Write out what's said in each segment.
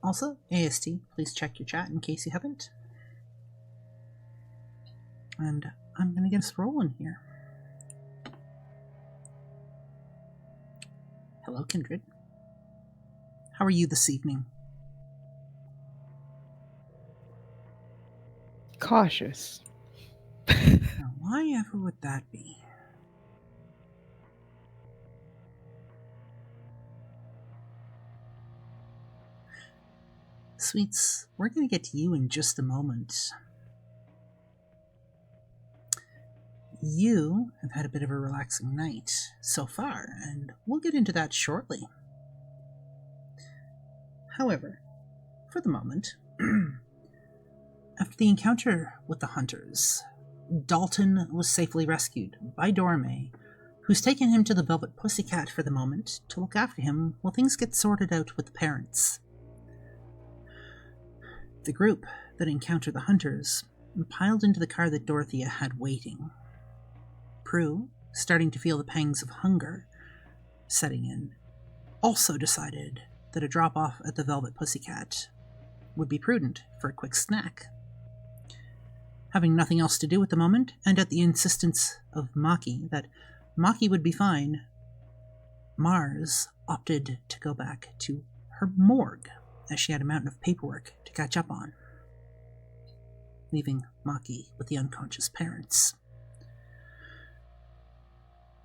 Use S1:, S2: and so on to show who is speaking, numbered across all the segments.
S1: Also, AST, please check your chat in case you haven't. And I'm going to get us rolling here. Hello, Kindred. How are you this evening?
S2: Cautious.
S1: Now, why ever would that be? Sweets, we're going to get to you in just a moment. You have had a bit of a relaxing night so far, and we'll get into that shortly. However, for the moment, after the encounter with the hunters, Dalton was safely rescued by Dorme, who's taken him to the Velvet Pussycat for the moment to look after him while things get sorted out with the parents. The group that encountered the hunters piled into the car that Dorothea had waiting. Prue, starting to feel the pangs of hunger setting in, also decided that a drop-off at the Velvet Pussycat would be prudent for a quick snack. Having nothing else to do at the moment, and at the insistence of Maki that Maki would be fine, Mars opted to go back to her morgue, as she had a mountain of paperwork to catch up on, leaving Maki with the unconscious parents.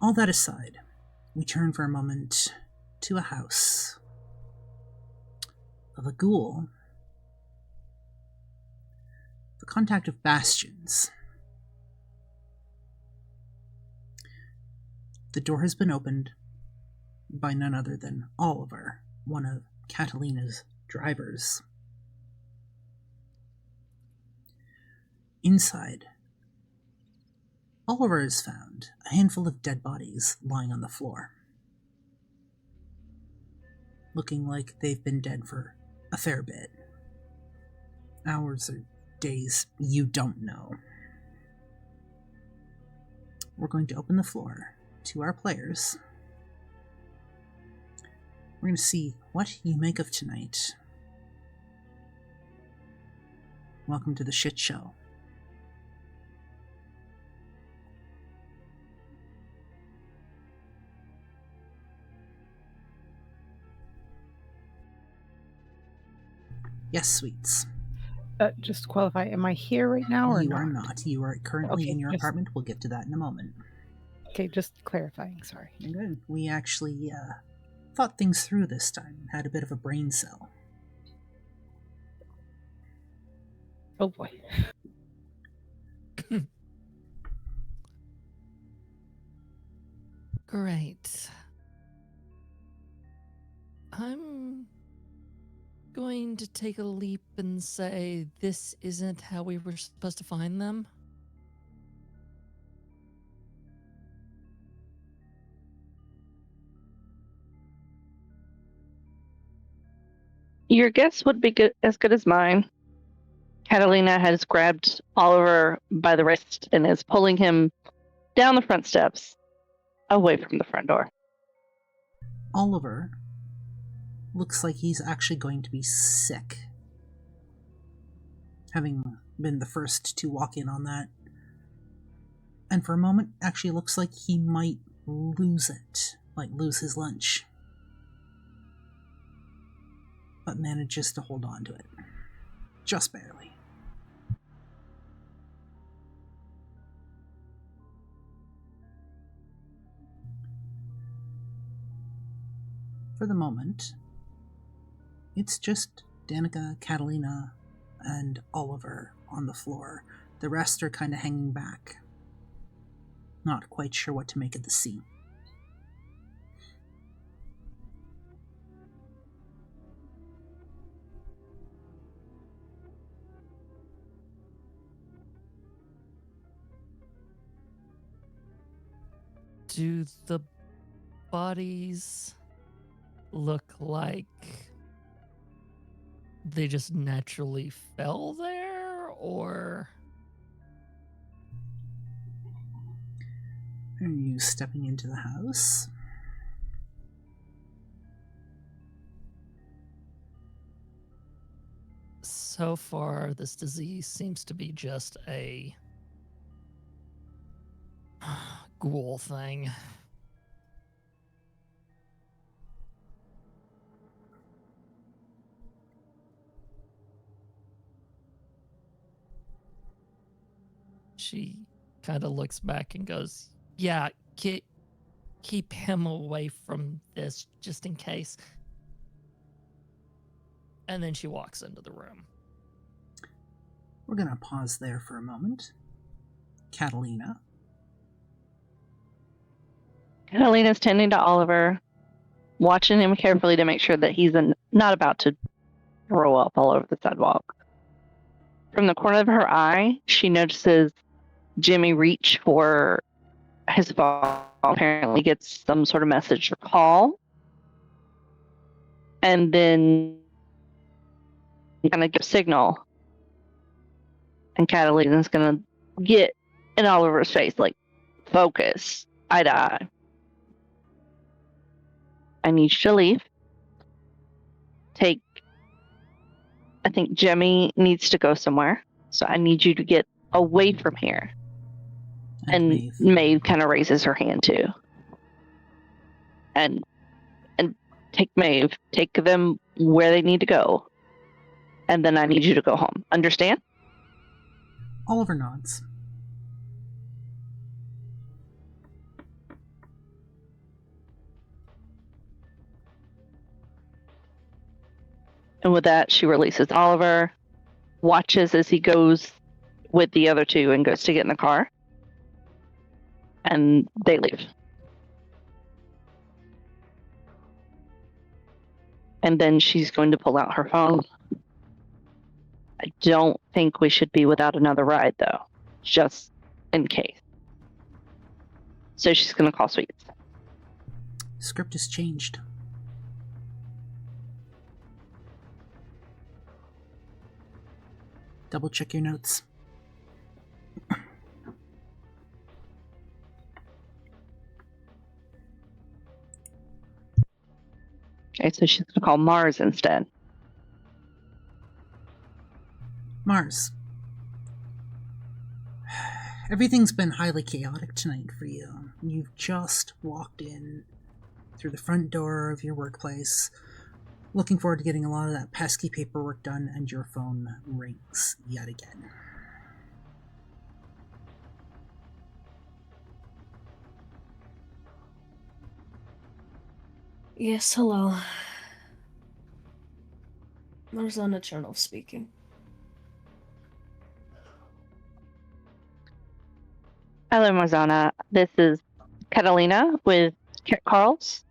S1: All that aside, we turn for a moment to a house of a ghoul, the contact of bastions. The door has been opened by none other than Oliver, one of Catalina's drivers. Inside, Oliver has found a handful of dead bodies lying on the floor, looking like they've been dead for a fair bit. Hours or days, you don't know. We're going to open the floor to our players. We're going to see what you make of tonight. Welcome to the shit show. Yes, Sweets.
S2: Just to qualify, am I here right now or
S1: You
S2: not?
S1: are not. You are currently in your
S2: just-
S1: apartment. We'll get to that in a moment.
S2: Okay, just clarifying, sorry.
S1: You're good. We actually thought things through this time. Had a bit of a brain cell.
S2: Oh boy.
S3: Great. I'm going to take a leap and say this isn't how we were supposed to find them.
S4: Your guess would be as good as mine. Catalina has grabbed Oliver by the wrist and is pulling him down the front steps, away from the front door.
S1: Oliver looks like he's actually going to be sick, having been the first to walk in on that. And for a moment, actually looks like he might lose it, like lose his lunch. But manages to hold on to it. Just barely. For the moment, it's just Danica, Catalina, and Oliver on the floor. The rest are kind of hanging back. Not quite sure what to make of the scene.
S3: Do the bodies look like they just naturally fell there, or?
S1: Are you stepping into the house?
S3: So far, this disease seems to be just a ghoul thing. She kind of looks back and goes, yeah, keep him away from this just in case. And then she walks into the room.
S1: We're going to pause there for a moment. Catalina.
S4: Catalina's tending to Oliver, watching him carefully to make sure that he's not about to throw up all over the sidewalk. From the corner of her eye, she notices Jimmy reach for his phone. Apparently gets some sort of message or call. And then kind of give signal. And Catalina's going to get in Oliver's face, like, focus, eye to eye. I need you to leave. I think Jimmy needs to go somewhere. So I need you to get away from here. And Maeve kind of raises her hand too. And take Maeve. Take them where they need to go. And then I need you to go home. Understand?
S1: Oliver nods.
S4: And with that, she releases Oliver, watches as he goes with the other two and goes to get in the car. And they leave. And then she's going to pull out her phone. I don't think we should be without another ride, though. Just in case. So she's going to call Sweets.
S1: Script has changed. Double check your notes.
S4: Okay, so she's going to call Mars instead.
S1: Mars. Everything's been highly chaotic tonight for you. You've just walked in through the front door of your workplace, looking forward to getting a lot of that pesky paperwork done, and your phone rings yet again.
S5: Yes, hello. Marzana Chernov speaking.
S4: Hello, Marzana. This is Catalina with Carl's.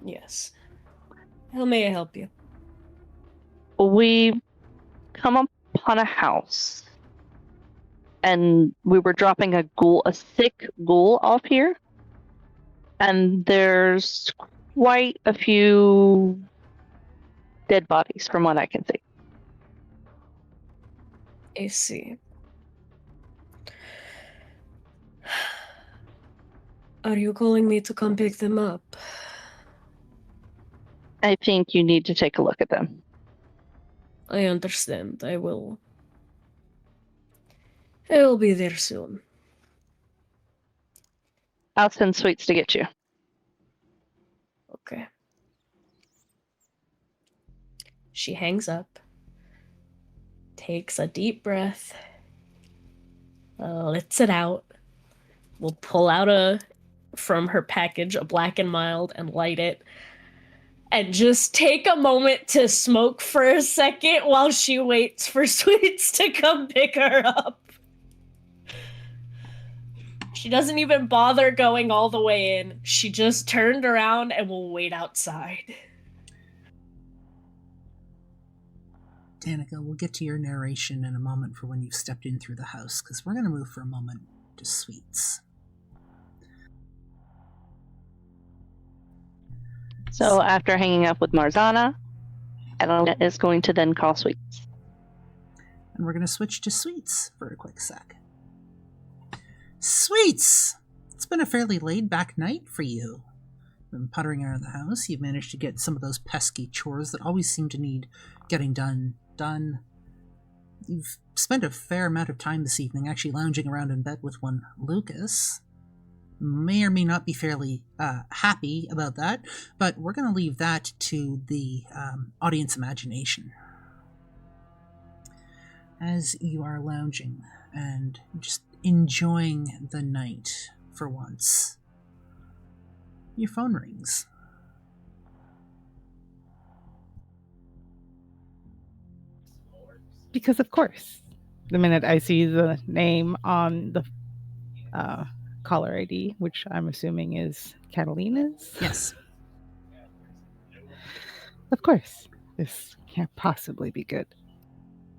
S5: Yes. How may I help you?
S4: We come upon a house, and we were dropping a sick ghoul off here, and there's quite a few dead bodies from what I can see.
S5: I see. Are you calling me to come pick them up?
S4: I think you need to take a look at them.
S5: I understand. I will be there soon.
S4: I'll send Sweets to get you.
S5: Okay. She hangs up, takes a deep breath, lets it out, will pull out from her package a Black and Mild and light it, and just take a moment to smoke for a second while she waits for Sweets to come pick her up. She doesn't even bother going all the way in. She just turned around and will wait outside.
S1: Danica, we'll get to your narration in a moment for when you've stepped in through the house, because we're going to move for a moment to Sweets.
S4: So after hanging up with Marzana, Catalina is going to then call Sweets.
S1: And we're going to switch to Sweets for a quick sec. Sweets! It's been a fairly laid-back night for you. You've been puttering around the house. You've managed to get some of those pesky chores that always seem to need getting done done. You've spent a fair amount of time this evening actually lounging around in bed with one Lucas. May or may not be fairly happy about that, but we're going to leave that to the audience imagination. As you are lounging and just enjoying the night for once, your phone rings.
S2: Because of course, the minute I see the name on the caller ID, which I'm assuming is Catalina's.
S1: Yes.
S2: Of course, this can't possibly be good.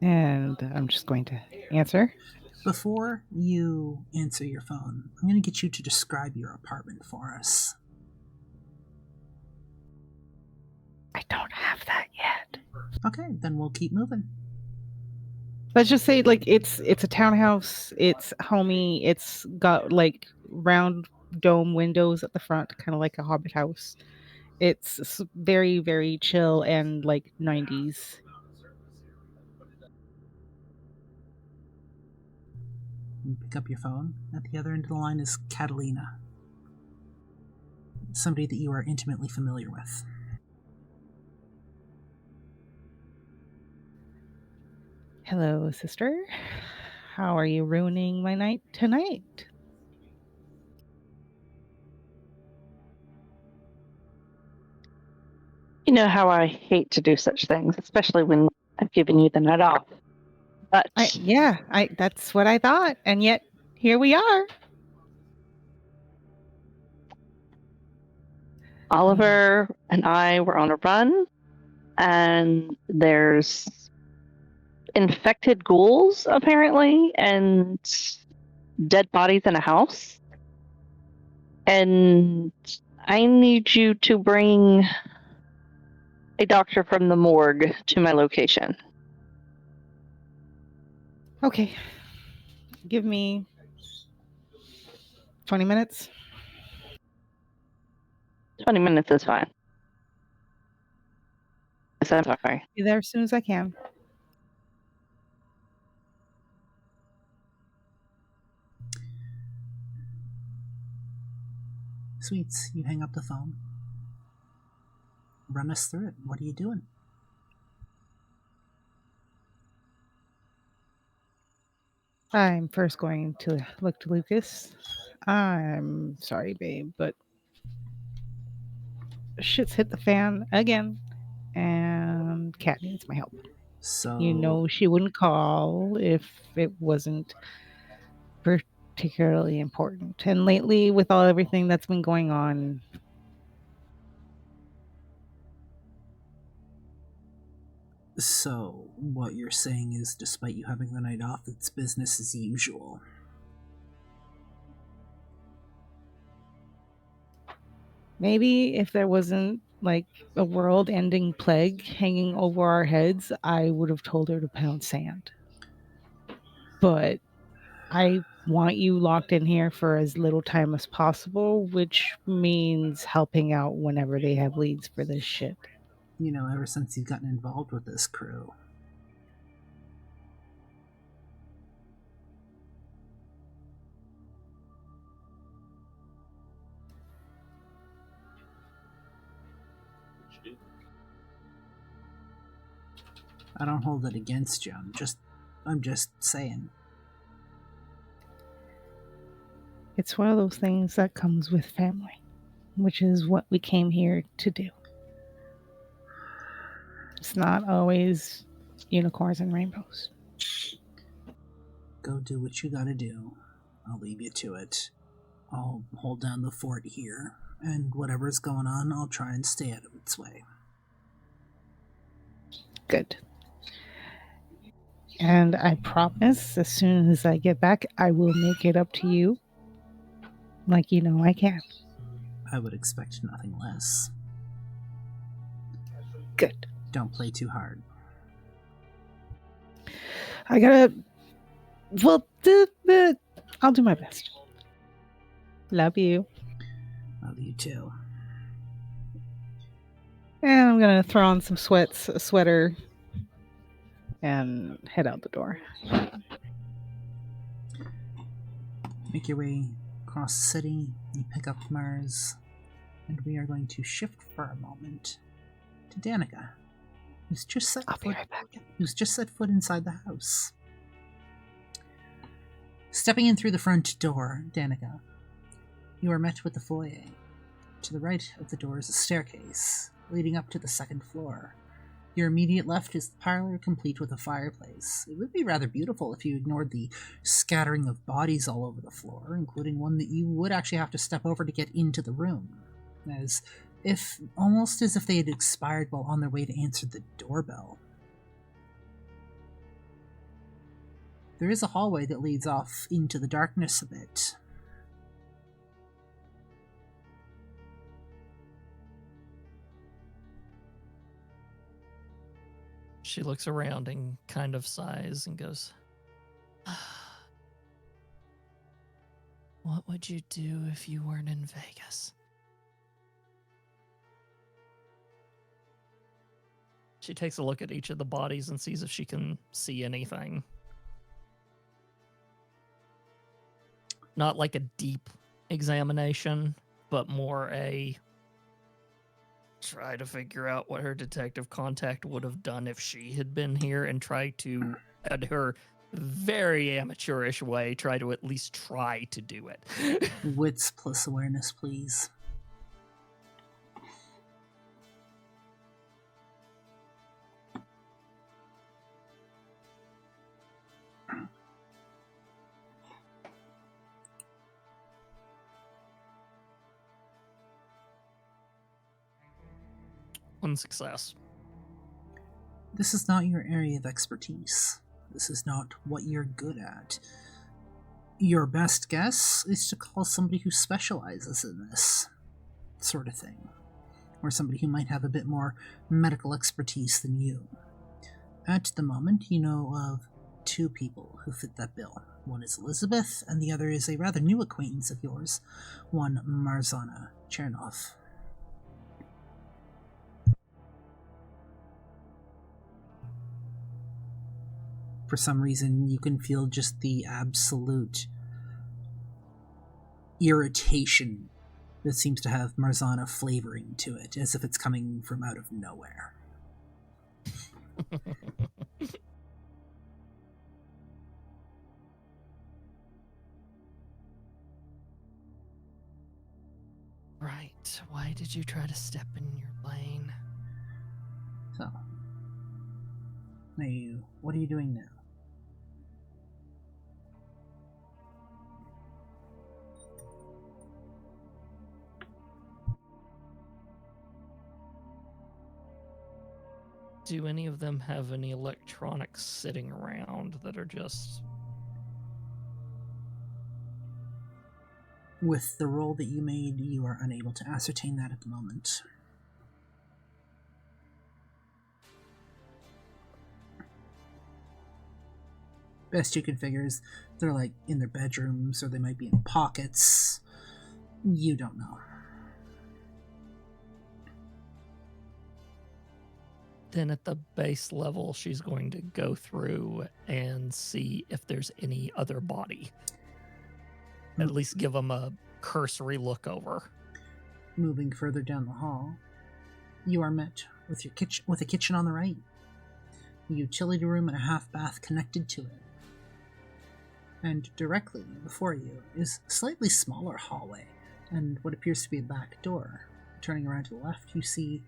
S2: And I'm just going to answer.
S1: Before you answer your phone, I'm going to get you to describe your apartment for us.
S2: I don't have that yet.
S1: Okay, then we'll keep moving.
S2: Let's just say, like, it's a townhouse. It's homey. It's got like round dome windows at the front, kind of like a Hobbit house. It's very, very chill and like 90s.
S1: You pick up your phone. At the other end of the line is Catalina, somebody that you are intimately familiar with.
S2: Hello, sister. How are you ruining my night tonight?
S4: You know how I hate to do such things, especially when I've given you the night off. But
S2: That's what I thought. And yet, here we are.
S4: Oliver and I were on a run, and there's infected ghouls, apparently, and dead bodies in a house. And I need you to bring a doctor from the morgue to my location.
S2: Okay. Give me 20 minutes.
S4: 20 minutes is fine. Yes, I'm sorry.
S2: Be there as soon as I can.
S1: Sweets, you hang up the phone. Run us through it. What are you doing?
S2: I'm first going to look to Lucas. I'm sorry, babe, but shit's hit the fan again, and Kat needs my help.
S1: So,
S2: You know she wouldn't call if it wasn't particularly important. And lately, with everything that's been going on,
S1: So, what you're saying is, despite you having the night off, it's business as usual.
S2: maybe if there wasn't like a world-ending plague hanging over our heads, I would have told her to pound sand. But I want you locked in here for as little time as possible, which means helping out whenever they have leads for this shit.
S1: You know, ever since you've gotten involved with this crew. I don't hold it against you. I'm just saying.
S2: It's one of those things that comes with family, which is what we came here to do. It's not always unicorns and rainbows.
S1: Go do what you gotta do. I'll leave you to it. I'll hold down the fort here, and whatever's going on, I'll try and stay out of its way.
S2: Good. And I promise, as soon as I get back, I will make it up to you. Like you know I can.
S1: I would expect nothing less.
S2: Good.
S1: Don't play too hard.
S2: I gotta... Well, I'll do my best. Love you.
S1: Love you too.
S2: And I'm gonna throw on some sweats, a sweater, and head out the door.
S1: Make your way across the city. You pick up Mars, and we are going to shift for a moment to Danica, who's just set foot inside the house. Stepping in through the front door, Danica, you are met with the foyer. To the right of the door is a staircase leading up to the second floor. Your immediate left is the parlor, complete with a fireplace. It would be rather beautiful if you ignored the scattering of bodies all over the floor, including one that you would actually have to step over to get into the room, almost as if they had expired while on their way to answer the doorbell. There is a hallway that leads off into the darkness a bit.
S3: She looks around and kind of sighs and goes, "What would you do if you weren't in Vegas?" She takes a look at each of the bodies and sees if she can see anything. Not like a deep examination, but more a try to figure out what her detective contact would have done if she had been here and try to, at her very amateurish way, try to at least try to do it.
S1: Wits plus awareness, please.
S3: One success.
S1: This is not your area of expertise. This is not what you're good at. Your best guess is to call somebody who specializes in this sort of thing, or somebody who might have a bit more medical expertise than you. At the moment, you know of 2 people who fit that bill. One is Elizabeth, and the other is a rather new acquaintance of yours, one Marzana Chernov. For some reason, you can feel just the absolute irritation that seems to have Marzana flavoring to it, as if it's coming from out of nowhere.
S3: Right. Why did you try to step in your lane?
S1: So, what are you doing now?
S3: Do any of them have any electronics sitting around that are just...
S1: With the roll that you made, you are unable to ascertain that at the moment. Best you can figure is they're like in their bedrooms, or they might be in pockets. You don't know.
S3: Then at the base level, she's going to go through and see if there's any other body. At least give them a cursory look over.
S1: Moving further down the hall, you are met with a kitchen on the right, a utility room and a half bath connected to it. And directly before you is a slightly smaller hallway and what appears to be a back door. Turning around to the left, you see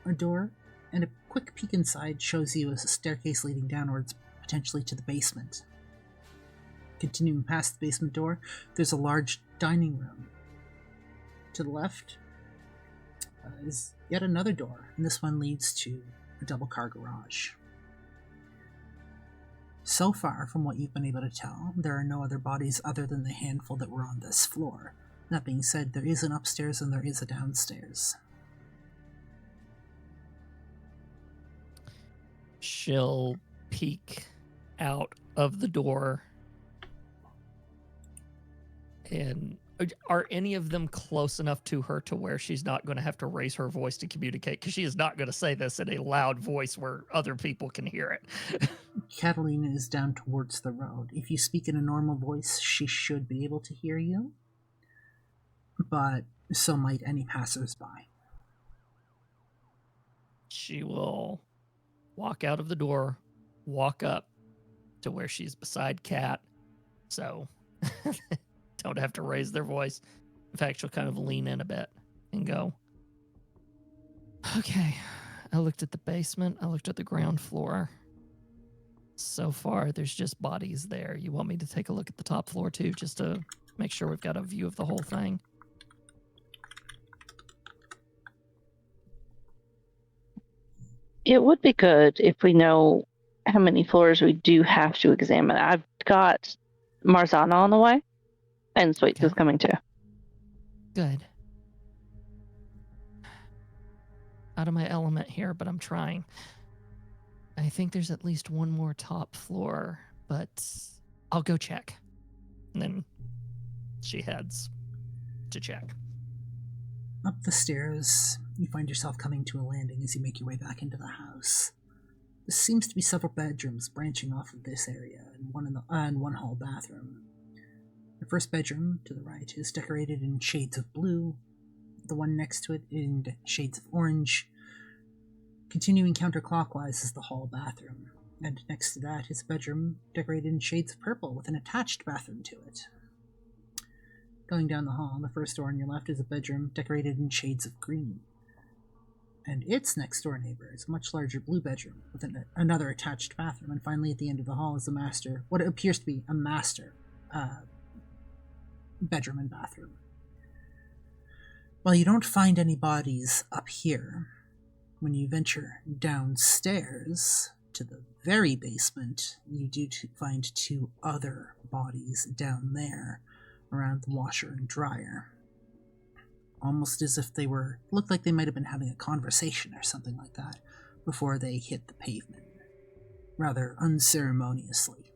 S1: a door, and a quick peek inside shows you as a staircase leading downwards, potentially to the basement. Continuing past the basement door, there's a large dining room. To the left is yet another door, and this one leads to a double-car garage. So far, from what you've been able to tell, there are no other bodies other than the handful that were on this floor. That being said, there is an upstairs and there is a downstairs.
S3: She'll peek out of the door and Are any of them close enough to her to where she's not going to have to raise her voice to communicate? Because she is not going to say this in a loud voice where other people can hear it.
S1: Catalina is down towards the road. If you speak in a normal voice, she should be able to hear you, but so might any passers-by.
S3: She will walk out of the door, walk up to where she's beside Kat, so don't have to raise their voice. In fact, she'll kind of lean in a bit and go, okay, I looked at the basement, I looked at the ground floor. So far, there's just bodies there. You want me to take a look at the top floor too, just to make sure we've got a view of the whole thing?
S4: It would be good if we know how many floors we do have to examine. I've got Marzana on the way, and Sweets is coming too.
S3: Good. Out of my element here, but I'm trying. I think there's at least one more top floor, but I'll go check. And then she heads to check.
S1: Up the stairs, you find yourself coming to a landing as you make your way back into the house. There seems to be several bedrooms branching off of this area, and one hall bathroom. The first bedroom, to the right, is decorated in shades of blue, the one next to it in shades of orange. Continuing counterclockwise is the hall bathroom, and next to that is a bedroom decorated in shades of purple with an attached bathroom to it. Going down the hall, the first door on your left is a bedroom decorated in shades of green. And its next door neighbor is a much larger blue bedroom with another attached bathroom. And finally, at the end of the hall is what appears to be a master bedroom and bathroom. While you don't find any bodies up here, when you venture downstairs to the very basement, you do find two other bodies down there around the washer and dryer. Almost as if looked like they might have been having a conversation or something like that before they hit the pavement, rather unceremoniously.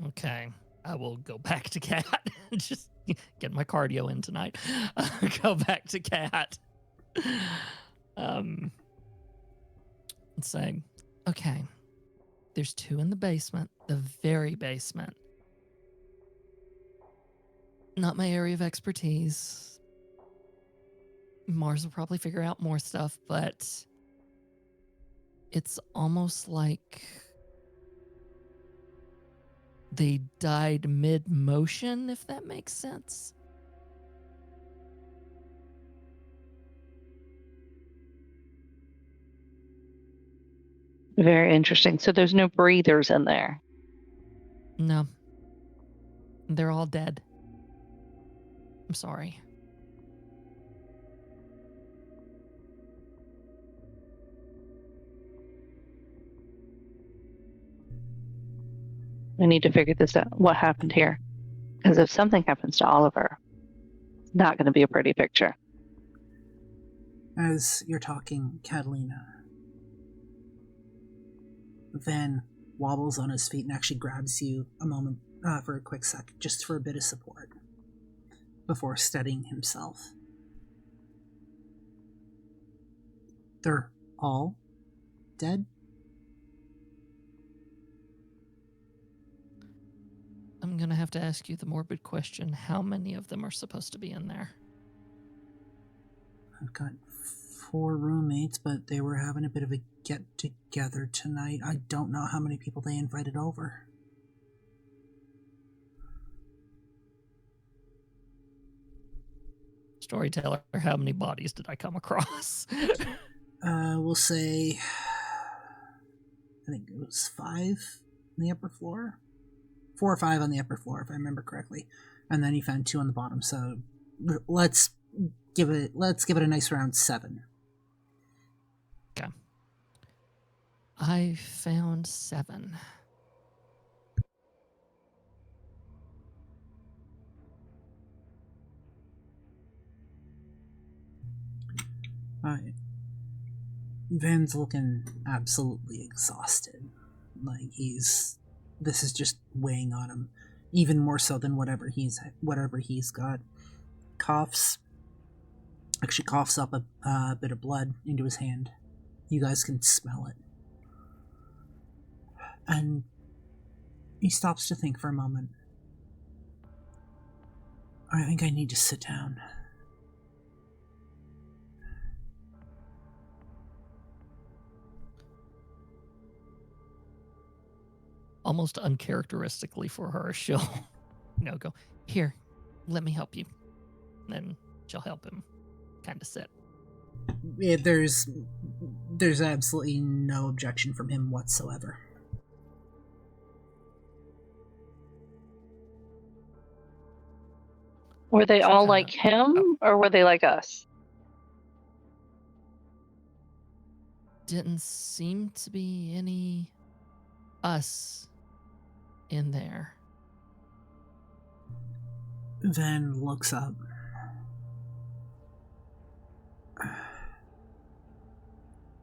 S3: Okay, I will go back to Kat. Just get my cardio in tonight. Go back to Kat. And say, okay, there's two in the basement, the very basement. Not my area of expertise. Mars will probably figure out more stuff, but it's almost like they died mid-motion, if that makes sense.
S4: Very interesting. So there's no breathers in there.
S3: No. They're all dead. I'm sorry.
S4: We need to figure this out. What happened here? Because if something happens to Oliver, it's not going to be a pretty picture.
S1: As you're talking, Catalina Van wobbles on his feet and actually grabs you a moment for a quick sec, just for a bit of support, before steadying himself. They're all dead?
S3: I'm going to have to ask you the morbid question. How many of them are supposed to be in there?
S1: I've got 4 roommates, but they were having a bit of a get-together tonight. I don't know how many people they invited over.
S3: Storyteller, how many bodies did I come across?
S1: We'll say, I think it was 5 on the upper floor. 4 or 5 on the upper floor, if I remember correctly. And then he found 2 on the bottom, so let's give it a nice round 7.
S3: Okay. I found 7.
S1: Alright. Van's looking absolutely exhausted. Like, he's this is just weighing on him, even more so than whatever he's got. Coughs up a bit of blood into his hand. You guys can smell it. And he stops to think for a moment. I think I need to sit down.
S3: Almost uncharacteristically for her, she'll, go, here, let me help you. And then she'll help him kind of sit.
S1: There's absolutely no objection from him whatsoever.
S4: Were they all like him, or were they like us?
S3: Didn't seem to be any us in there.
S1: Van looks up.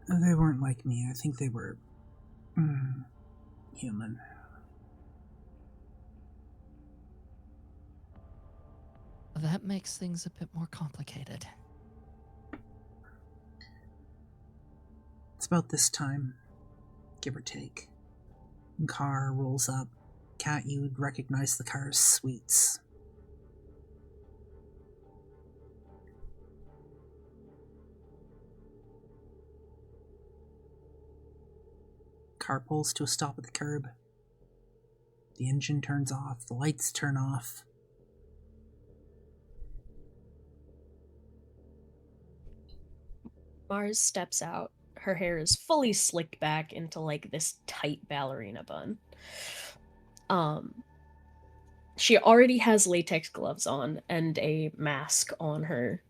S1: They weren't like me. I think they were human.
S3: That makes things a bit more complicated.
S1: It's about this time, give or take. Car rolls up. Cat, you'd recognize the car's sweets. Car pulls to a stop at the curb. The engine turns off, the lights turn off.
S5: Mars steps out. Her hair is fully slicked back into like this tight ballerina bun. She already has latex gloves on and a mask on her.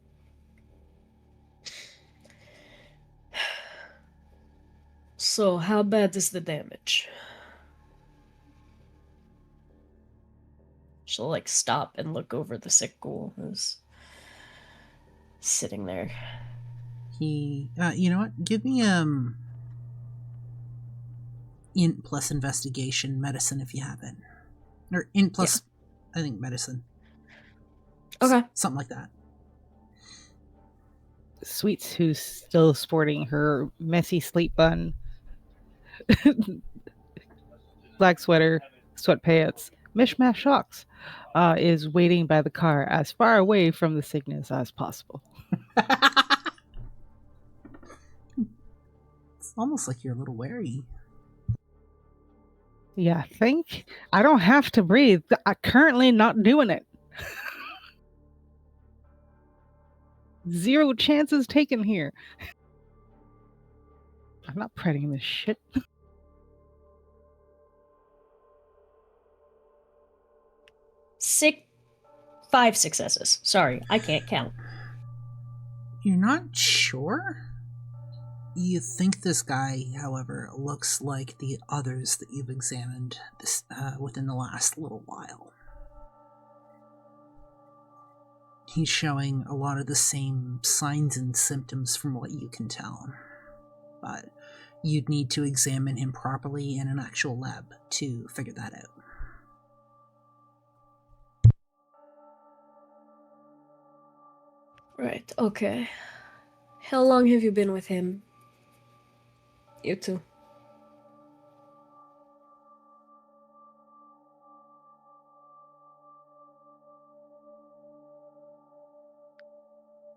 S5: So, how bad is the damage? She'll like stop and look over the sick ghoul who's sitting there.
S1: You know what? Give me int plus investigation, medicine if you have it, or int plus, I think medicine.
S5: Okay,
S1: something like that.
S2: Sweets, who's still sporting her messy sleep bun, black sweater, sweatpants, mishmash socks, is waiting by the car as far away from the sickness as possible.
S1: It's almost like you're a little wary.
S2: Yeah, think I don't have to breathe. I'm currently not doing it. 0 chances taken here. I'm not prettying this shit.
S5: Five successes. Sorry, I can't count.
S1: You're not sure? You think this guy, however, looks like the others that you've examined within the last little while. He's showing a lot of the same signs and symptoms from what you can tell. But you'd need to examine him properly in an actual lab to figure that out.
S5: Right, okay. How long have you been with him? You two.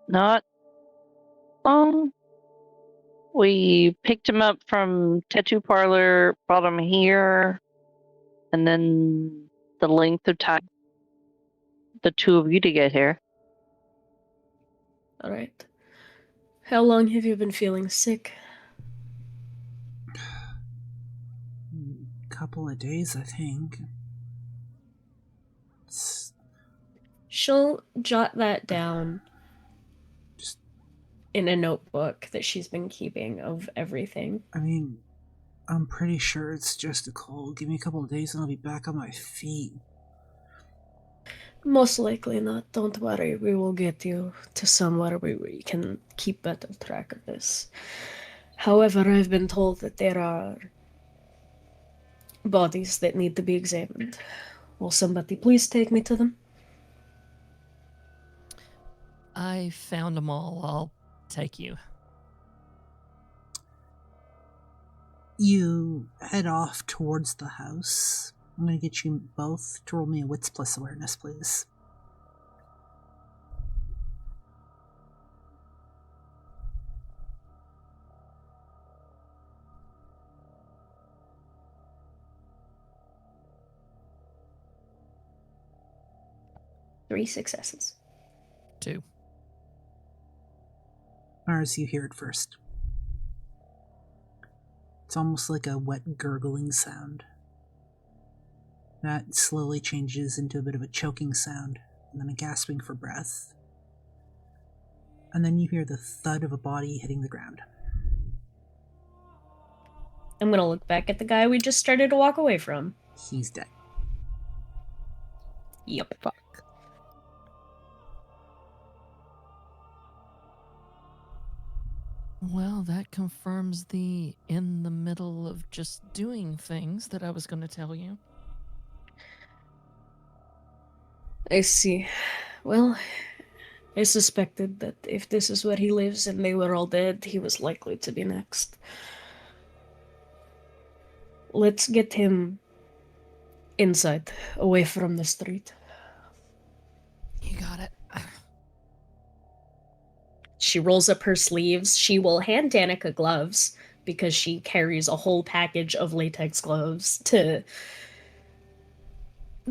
S4: Not long. We picked him up from tattoo parlor, brought him here, and then the length of time the two of you to get here.
S5: All right. How long have you been feeling sick?
S1: Couple of days, I think.
S5: She'll jot that down in a notebook that she's been keeping of everything.
S1: I mean, I'm pretty sure it's just a cold. Give me a couple of days and I'll be back on my feet.
S5: Most likely not. Don't worry. We will get you to somewhere where we can keep better track of this. However, I've been told that there are bodies that need to be examined. Will somebody please take me to them?
S3: I found them all. I'll take you.
S1: You head off towards the house. I'm going to get you both to roll me a wits plus awareness, please.
S5: Three successes.
S3: 2.
S1: Mars, you hear it first. It's almost like a wet gurgling sound. That slowly changes into a bit of a choking sound, and then a gasping for breath. And then you hear the thud of a body hitting the ground.
S5: I'm gonna look back at the guy we just started to walk away from.
S1: He's dead.
S5: Yep.
S2: Fuck.
S3: Well, that confirms the in the middle of just doing things that I was going to tell you.
S5: I see. Well, I suspected that if this is where he lives and they were all dead, he was likely to be next. Let's get him inside, away from the street.
S3: You got it.
S5: She rolls up her sleeves. She will hand Danica gloves because she carries a whole package of latex gloves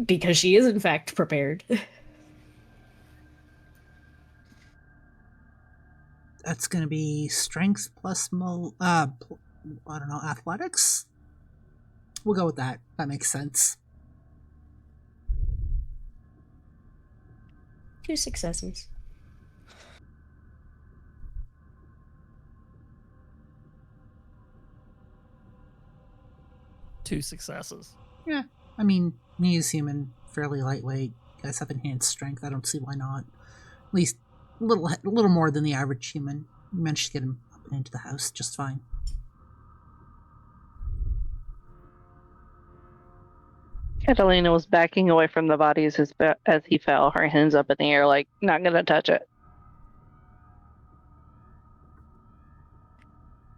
S5: because she is in fact prepared.
S1: That's going to be strength plus athletics? We'll go with that. That makes sense.
S5: 2 successes.
S3: Two successes.
S1: Yeah, I mean, he is human, fairly lightweight. You guys have enhanced strength. I don't see why not. At least a little more than the average human. You managed to get him up and into the house just fine.
S4: Catalina was backing away from the bodies as he fell, her hands up in the air, like, not gonna touch it.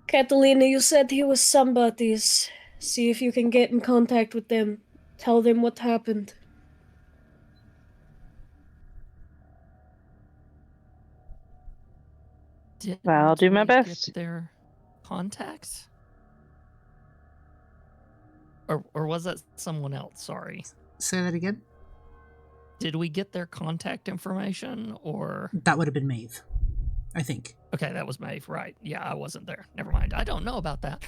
S5: Catalina, you said he was somebody's. See if you can get in contact with them. Tell them what happened.
S4: I'll do my best.
S3: Get their contact? Or was that someone else? Sorry.
S1: Say that again?
S3: Did we get their contact information, or...
S1: That would have been Maeve, I think.
S3: Okay, that was Maeve, right. Yeah, I wasn't there. Never mind. I don't know about that.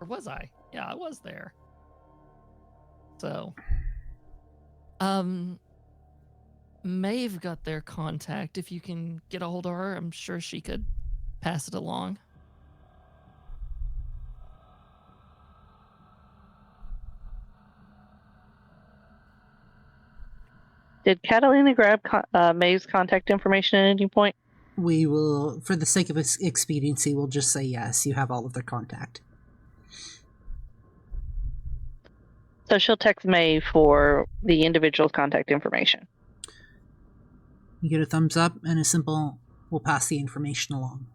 S3: Or was I? Yeah, I was there. So... Maeve got their contact. If you can get a hold of her, I'm sure she could pass it along.
S4: Did Catalina grab Maeve's contact information at any point?
S1: We will, for the sake of expediency, we'll just say yes, you have all of their contact.
S4: So she'll text Maeve for the individual's contact information.
S1: You get a thumbs up and a simple, we'll pass the information along.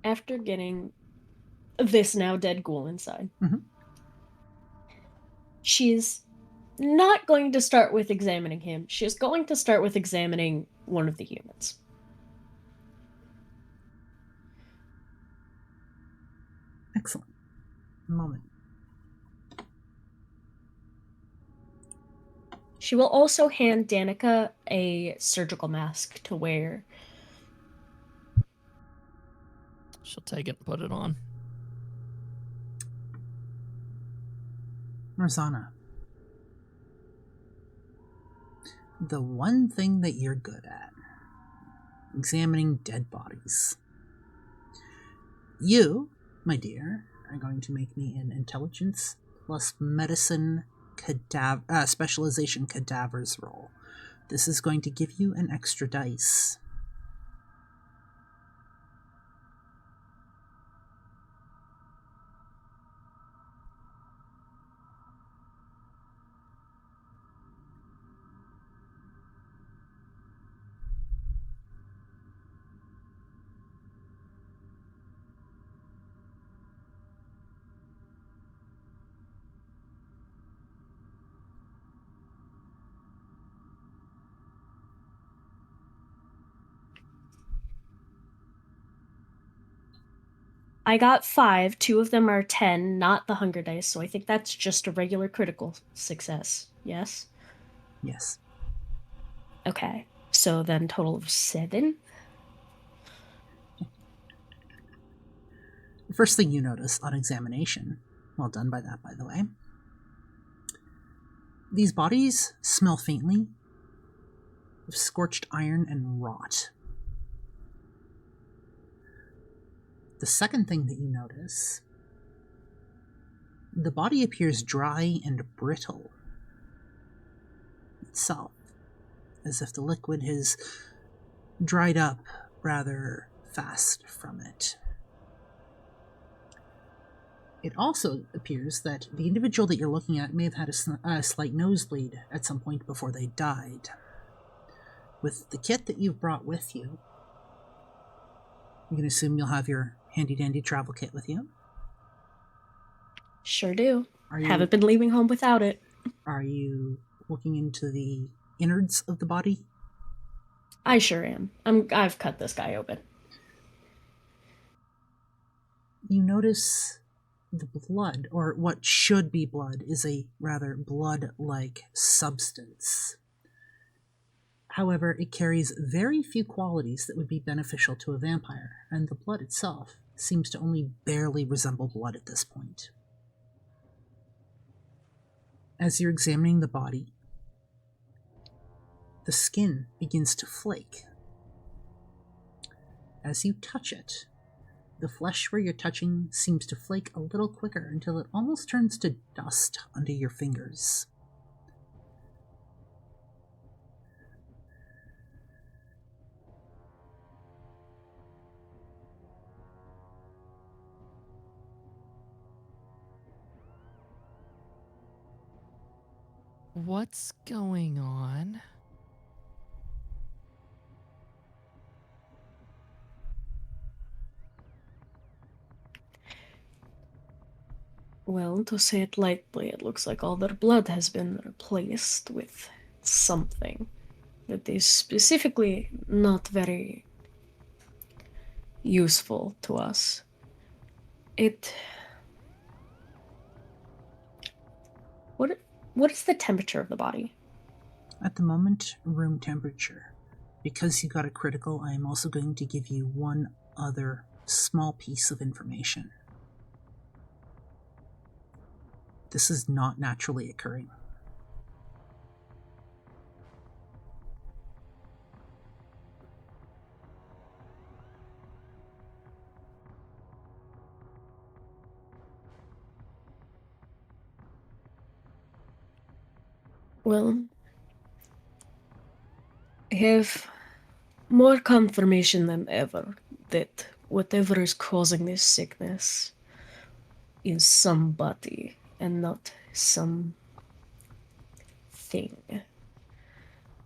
S5: After getting this now dead ghoul inside, she's not going to start with examining him. She's going to start with examining one of the humans.
S1: Excellent. A moment.
S5: She will also hand Danica a surgical mask to wear.
S3: She'll take it and put it on.
S1: Marzana. The one thing that you're good at, examining dead bodies. You, my dear, are going to make me an intelligence plus medicine specialization cadavers roll. This is going to give you an extra dice.
S5: I got 5. 2 of them are 10, not the hunger dice, so I think that's just a regular critical success. Yes?
S1: Yes.
S5: Okay. So then total of 7.
S1: The first thing you notice on examination, well done by that, by the way, these bodies smell faintly of scorched iron and rot. The second thing that you notice, the body appears dry and brittle itself, as if the liquid has dried up rather fast from it. It also appears that the individual that you're looking at may have had a slight nosebleed at some point before they died. With the kit that you've brought with you, you can assume you'll have your handy-dandy travel kit with you.
S5: Sure do.
S1: Are you,
S5: Haven't been leaving home without it.
S1: Are you looking into the innards of the body?
S5: I sure am. I've cut this guy open.
S1: You notice the blood, or what should be blood, is a rather blood-like substance. However, it carries very few qualities that would be beneficial to a vampire, and the blood itself seems to only barely resemble blood at this point. As you're examining the body, the skin begins to flake. As you touch it, the flesh where you're touching seems to flake a little quicker until it almost turns to dust under your fingers.
S3: What's going on?
S5: Well, to say it lightly, it looks like all their blood has been replaced with something that is specifically not very useful to us. What is the temperature of the body?
S1: At the moment, room temperature. Because you got a critical, I am also going to give you one other small piece of information. This is not naturally occurring.
S5: Well, I have more confirmation than ever that whatever is causing this sickness is somebody and not some thing.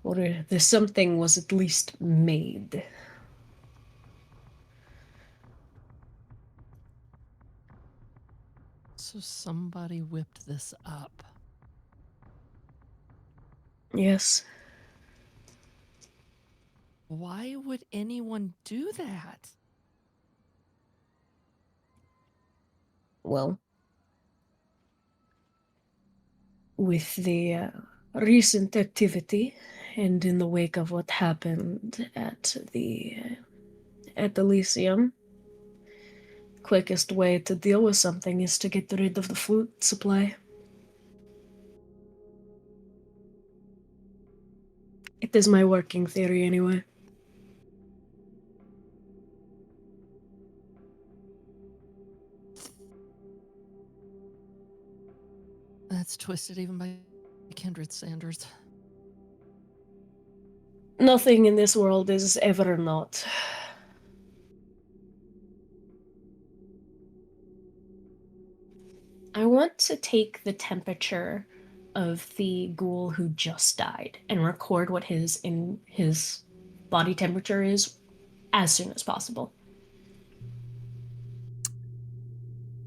S5: Or the something was at least made.
S3: So somebody whipped this up.
S5: Yes.
S3: Why would anyone do that?
S5: Well, with the recent activity and in the wake of what happened at Elysium, quickest way to deal with something is to get rid of the food supply. It is my working theory anyway.
S3: That's twisted even by Kindred standards.
S5: Nothing in this world is ever not. I want to take the temperature of the ghoul who just died and record what his body temperature is as soon as possible.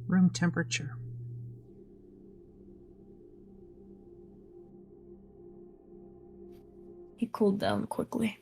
S1: Room temperature.
S5: He cooled down quickly.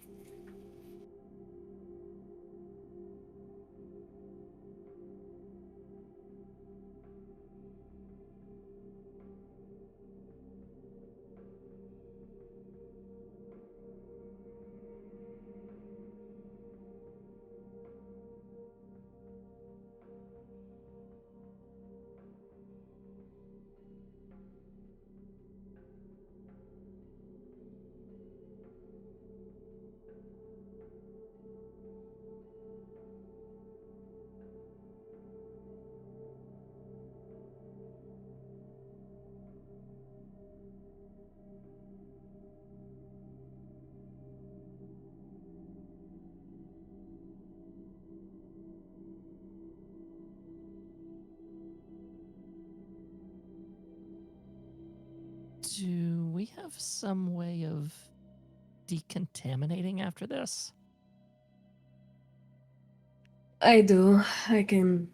S3: Do we have some way of decontaminating after this?
S5: I do. I can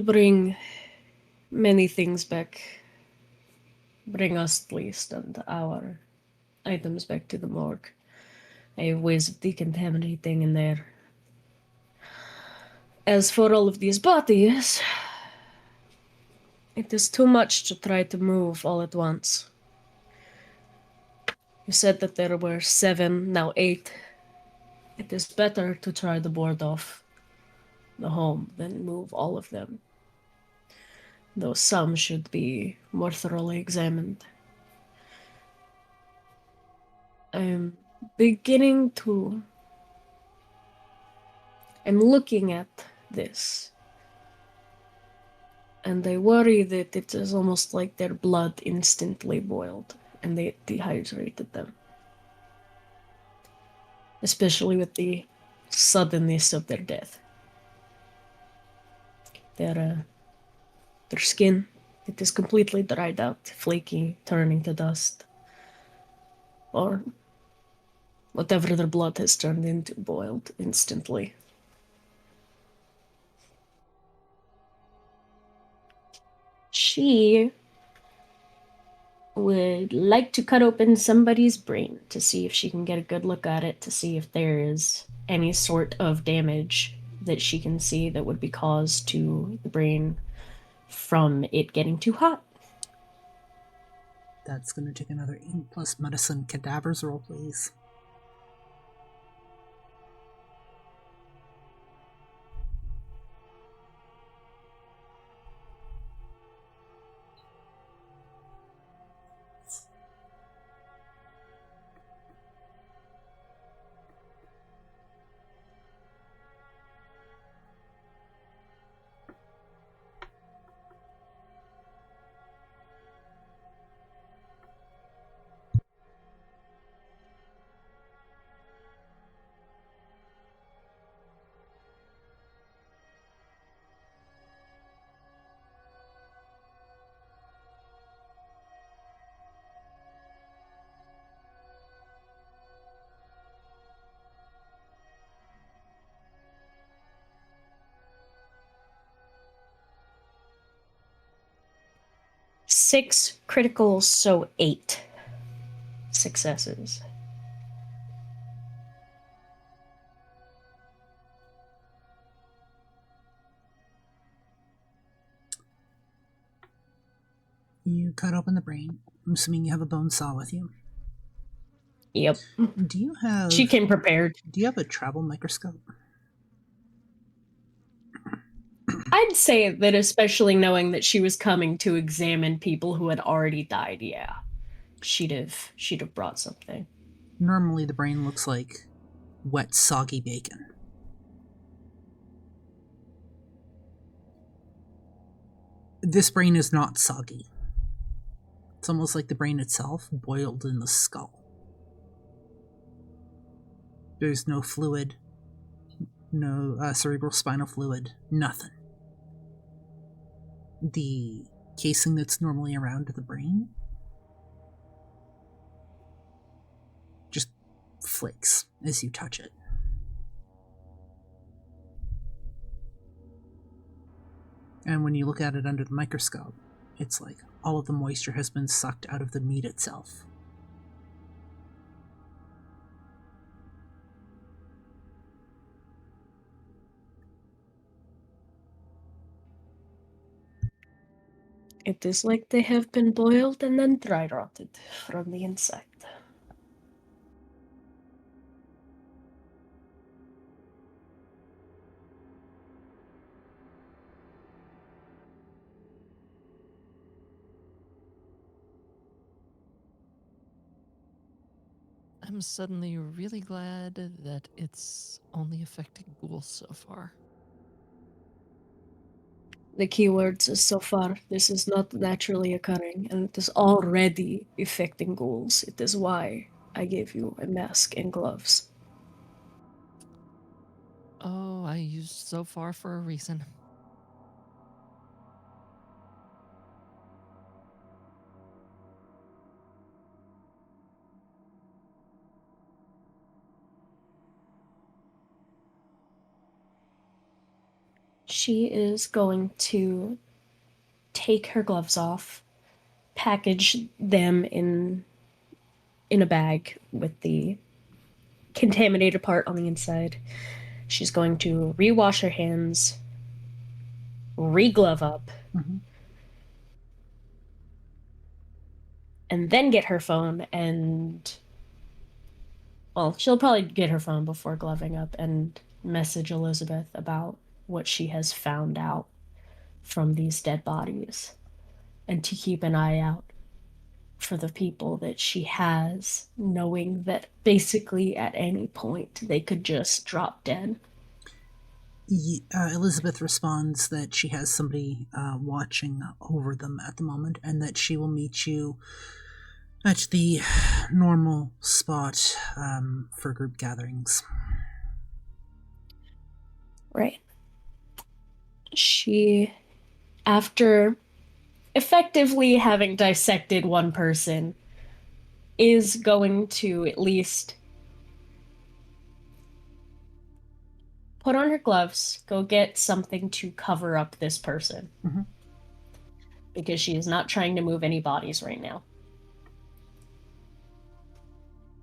S5: bring many things back. Bring us at least and our items back to the morgue. I have ways of decontaminating in there. As for all of these bodies, it is too much to try to move all at once. You said that there were 7, now 8. It is better to try to board off the home than move all of them. Though some should be more thoroughly examined. I'm looking at this, and I worry that it is almost like their blood instantly boiled, and they dehydrated them. Especially with the suddenness of their death. Their skin, it is completely dried out, flaky, turning to dust. Or whatever their blood has turned into, boiled instantly. She would like to cut open somebody's brain to see if she can get a good look at it, to see if there is any sort of damage that she can see that would be caused to the brain from it getting too hot.
S1: That's going to take another ink plus medicine cadavers roll, please.
S5: Six criticals, so 8 successes.
S1: You cut open the brain. I'm assuming you have a bone saw with you.
S5: Yep.
S1: Do you have...
S5: She came prepared.
S1: Do you have a travel microscope?
S5: I'd say that, especially knowing that she was coming to examine people who had already died, yeah. She'd have brought something.
S1: Normally the brain looks like wet, soggy bacon. This brain is not soggy. It's almost like the brain itself boiled in the skull. There's no fluid, no cerebral spinal fluid, nothing. The casing that's normally around the brain just flakes as you touch it. And when you look at it under the microscope, it's like all of the moisture has been sucked out of the meat itself.
S5: It is like they have been boiled and then dry rotted from the inside.
S3: I'm suddenly really glad that it's only affecting ghouls so far.
S5: The keywords is so far, this is not naturally occurring, and it is already affecting ghouls. It is why I gave you a mask and gloves.
S3: Oh, I used so far for a reason.
S5: She is going to take her gloves off, package them in a bag with the contaminated part on the inside. She's going to rewash her hands, re-glove up, and then get her phone and... Well, she'll probably get her phone before gloving up and message Elizabeth about what she has found out from these dead bodies, and to keep an eye out for the people that she has, knowing that basically at any point they could just drop dead.
S1: Elizabeth responds that she has somebody watching over them at the moment, and that she will meet you at the normal spot for group gatherings.
S5: Right. She, after effectively having dissected one person, is going to at least put on her gloves, go get something to cover up this person.
S1: Mm-hmm.
S5: Because she is not trying to move any bodies right now.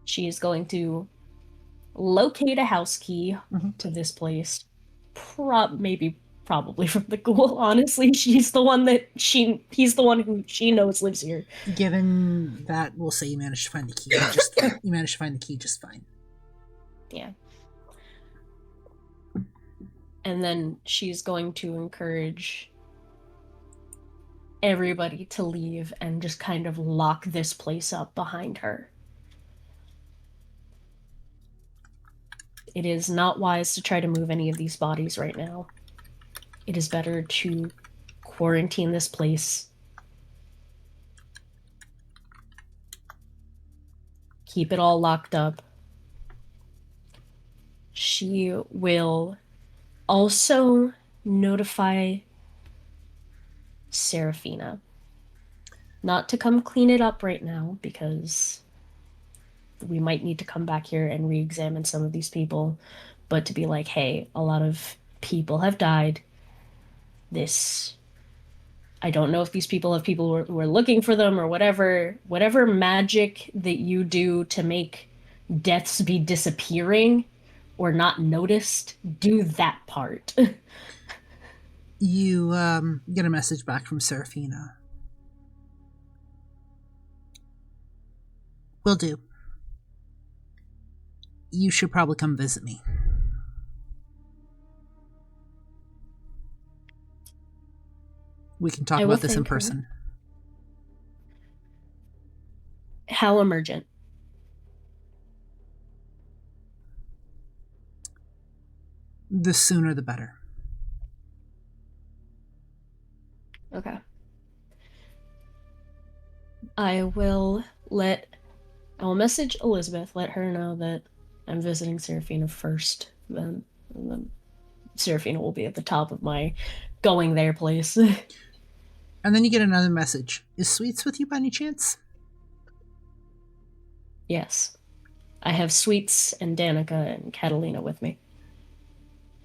S5: She is going to locate a house key to this place. Probably from the ghoul, honestly. He's the one who she knows lives here.
S1: Given that, we'll say you managed to find the key you managed to find the key just fine.
S5: Yeah. And then she's going to encourage everybody to leave and just kind of lock this place up behind her. It is not wise to try to move any of these bodies right now. It is better to quarantine this place. Keep it all locked up. She will also notify Seraphina. Not to come clean it up right now, because we might need to come back here and re-examine some of these people, but to be like, hey, a lot of people have died. I don't know if these people have people who are looking for them or whatever magic that you do to make deaths be disappearing or not noticed, do that part.
S1: You get a message back from Seraphina. Will do. You should probably come visit me. We can talk about this in person.
S5: How emergent?
S1: The sooner the better.
S5: Okay. I will message Elizabeth, let her know that I'm visiting Seraphina first. Then Seraphina will be at the top of my going there place.
S1: And then you get another message. Is Sweets with you by any chance?
S5: Yes. I have Sweets and Danica and Catalina with me.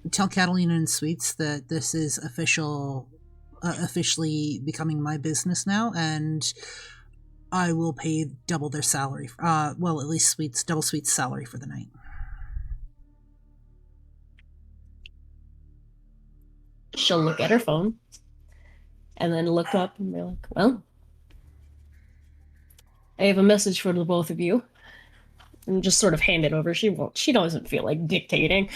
S1: Tell Catalina and Sweets that this is officially becoming my business now, and I will pay double their salary. Well, at least double Sweets' salary for the night.
S5: She'll look at her phone and then look up and be like, well, I have a message for the both of you. And just sort of hand it over. She doesn't feel like dictating.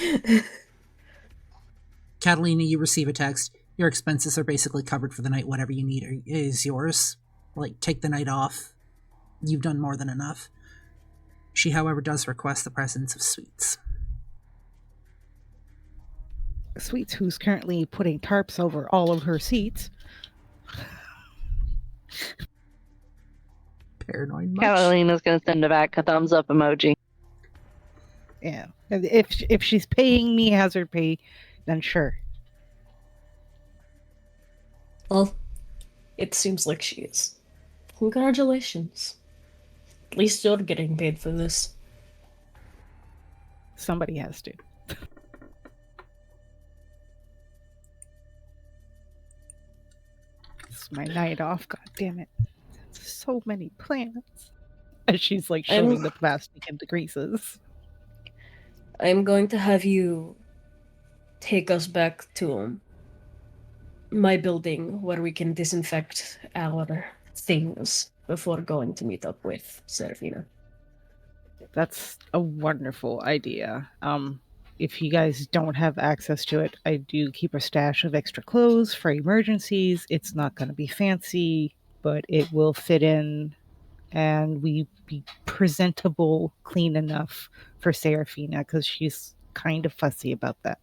S1: Catalina, you receive a text. Your expenses are basically covered for the night. Whatever you need is yours. Like, take the night off. You've done more than enough. She, however, does request the presence of Sweets.
S2: Sweets, who's currently putting tarps over all of her seats.
S1: Paranoid much?
S4: Catalina's going to send back a thumbs up emoji.
S2: Yeah. If she's paying me hazard pay, then sure.
S5: Well, it seems like she is. Congratulations. At least you're getting paid for this.
S2: Somebody has to. It's my night off, god damn it. So many plans. As she's like showing the plastic into creases.
S5: I'm going to have you take us back to my building where we can disinfect our things before going to meet up with Seraphina.
S2: That's a wonderful idea. If you guys don't have access to it, I do keep a stash of extra clothes for emergencies. It's not going to be fancy, but it will fit in and we be presentable, clean enough for Seraphina because she's kind of fussy about that.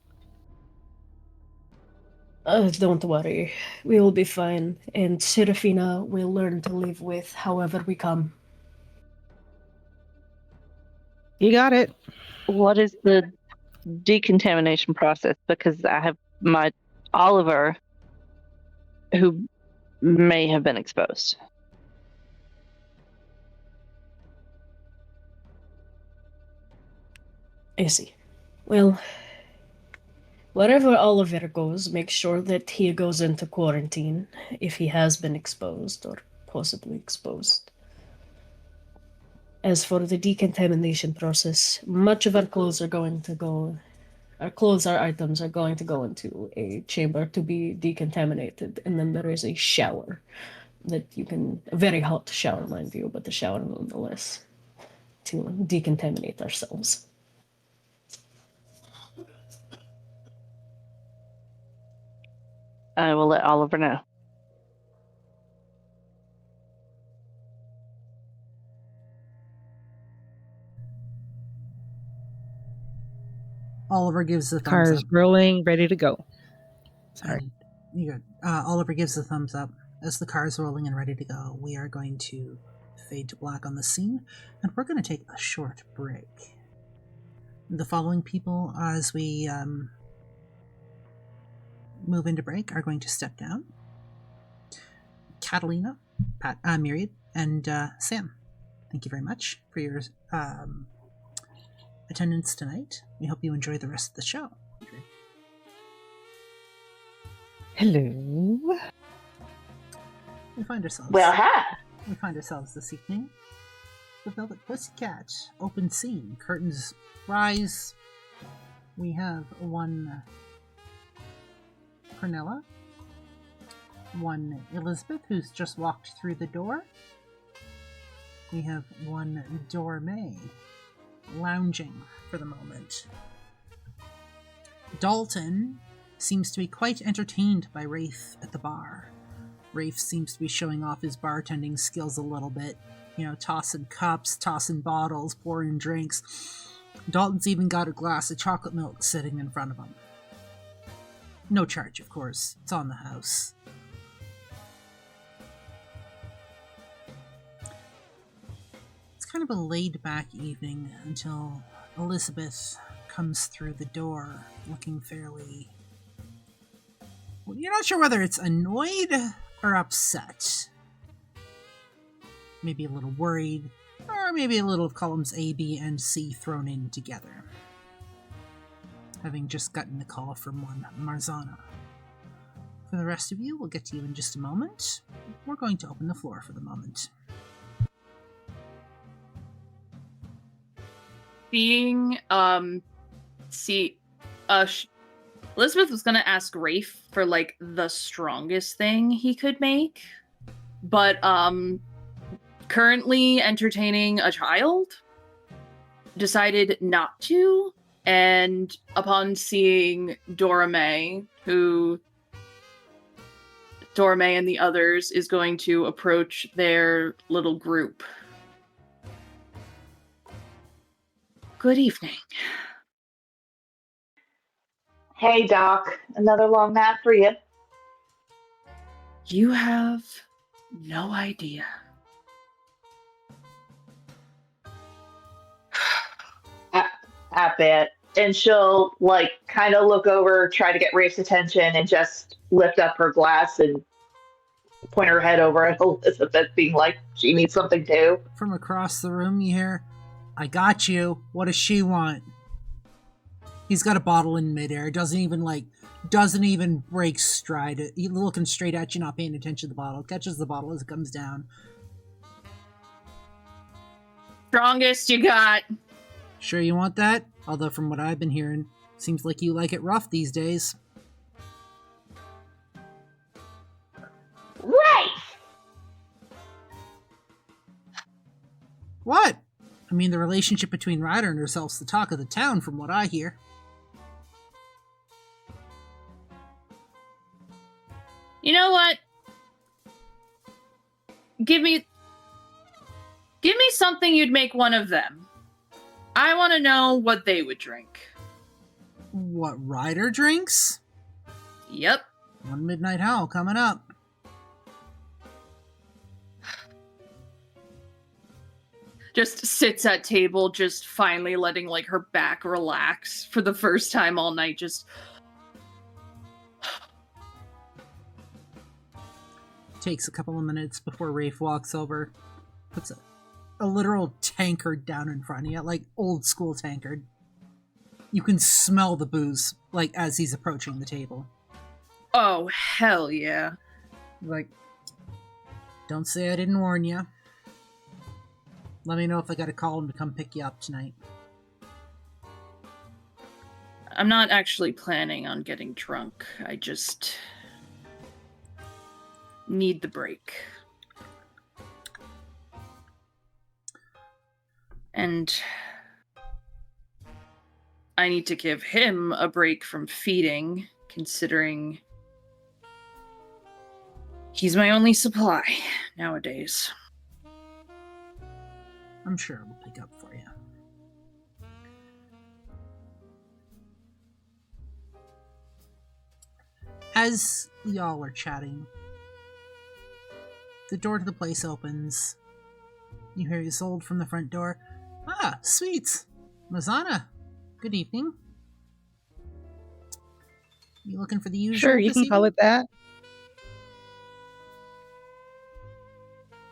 S5: Don't worry. We will be fine. And Seraphina will learn to live with however we come.
S2: You got it.
S4: What is the decontamination process? Because I have my Oliver who may have been exposed.
S5: I see. Well, wherever Oliver goes, make sure that he goes into quarantine if he has been exposed or possibly exposed. As for the decontamination process, much of our clothes, our items are going to go into a chamber to be decontaminated, and then there is a shower that you can, a very hot shower, mind you, but the shower nonetheless, to decontaminate ourselves.
S4: I will let Oliver know.
S1: Oliver gives the thumbs
S2: Car's
S1: up.
S2: rolling, ready to go. Sorry.
S1: Oliver gives the thumbs up. As the car is rolling and ready to go, we are going to fade to black on the scene, and we're going to take a short break. The following people, as we move into break, are going to step down. Catalina, Myriad, and Sam. Thank you very much for your attendance tonight. We hope you enjoy the rest of the show.
S2: Hello.
S1: We find ourselves.
S4: Well, hi.
S1: We find ourselves this evening. The Velvet Pussycat. Open scene. Curtains rise. We have one Cornella. One Elizabeth, who's just walked through the door. We have one Dorme, lounging for the moment. Dalton seems to be quite entertained by Rafe at the bar. Rafe seems to be showing off his bartending skills a little bit. You know, tossing cups, tossing bottles, pouring drinks. Dalton's even got a glass of chocolate milk sitting in front of him. No charge, of course. It's on the house. kind of a laid-back evening until Elizabeth comes through the door looking fairly... Well, you're not sure whether it's annoyed or upset. Maybe a little worried, or maybe a little of columns A, B, and C thrown in together. Having just gotten the call from one Marzana. For the rest of you, we'll get to you in just a moment. We're going to open the floor for the moment.
S6: Being, Elizabeth was gonna ask Rafe for, like, the strongest thing he could make, but, currently entertaining a child, decided not to, and upon seeing Dorame and the others is going to approach their little group. Good evening.
S7: Hey, Doc. Another long nap for you.
S6: You have no idea.
S7: I bet. And she'll, like, kind of look over, try to get Rafe's attention, and just lift up her glass and point her head over at Elizabeth, being like, she needs something too.
S1: From across the room, you hear, "I got you. What does she want?" He's got a bottle in midair. Doesn't even break stride. He's looking straight at you, not paying attention to the bottle. Catches the bottle as it comes down.
S6: Strongest you got.
S1: Sure you want that? Although from what I've been hearing, seems like you like it rough these days.
S7: Right!
S1: What? I mean, the relationship between Ryder and herself's the talk of the town from what I hear.
S6: You know what? Give me something you'd make one of them. I want to know what they would drink.
S1: What Ryder drinks?
S6: Yep.
S1: One Midnight Howl coming up.
S6: Just sits at table, just finally letting, like, her back relax for the first time all night. Just
S1: Takes a couple of minutes before Rafe walks over, puts a literal tankard down in front of you, like old school tankard. You can smell the booze, like, as he's approaching the table.
S6: oh, hell yeah.
S1: Like, don't say I didn't warn you. Let me know if I gotta call him to come pick you up tonight.
S6: I'm not actually planning on getting drunk. I just need the break. And I need to give him a break from feeding, considering he's my only supply nowadays.
S1: I'm sure we'll pick up for you. As y'all are chatting, the door to the place opens. You hear Isolde from the front door. "Ah, sweets! Marzana, good evening. You looking for the usual?
S2: Sure, you
S1: this
S2: can call
S1: evening?"
S2: it that.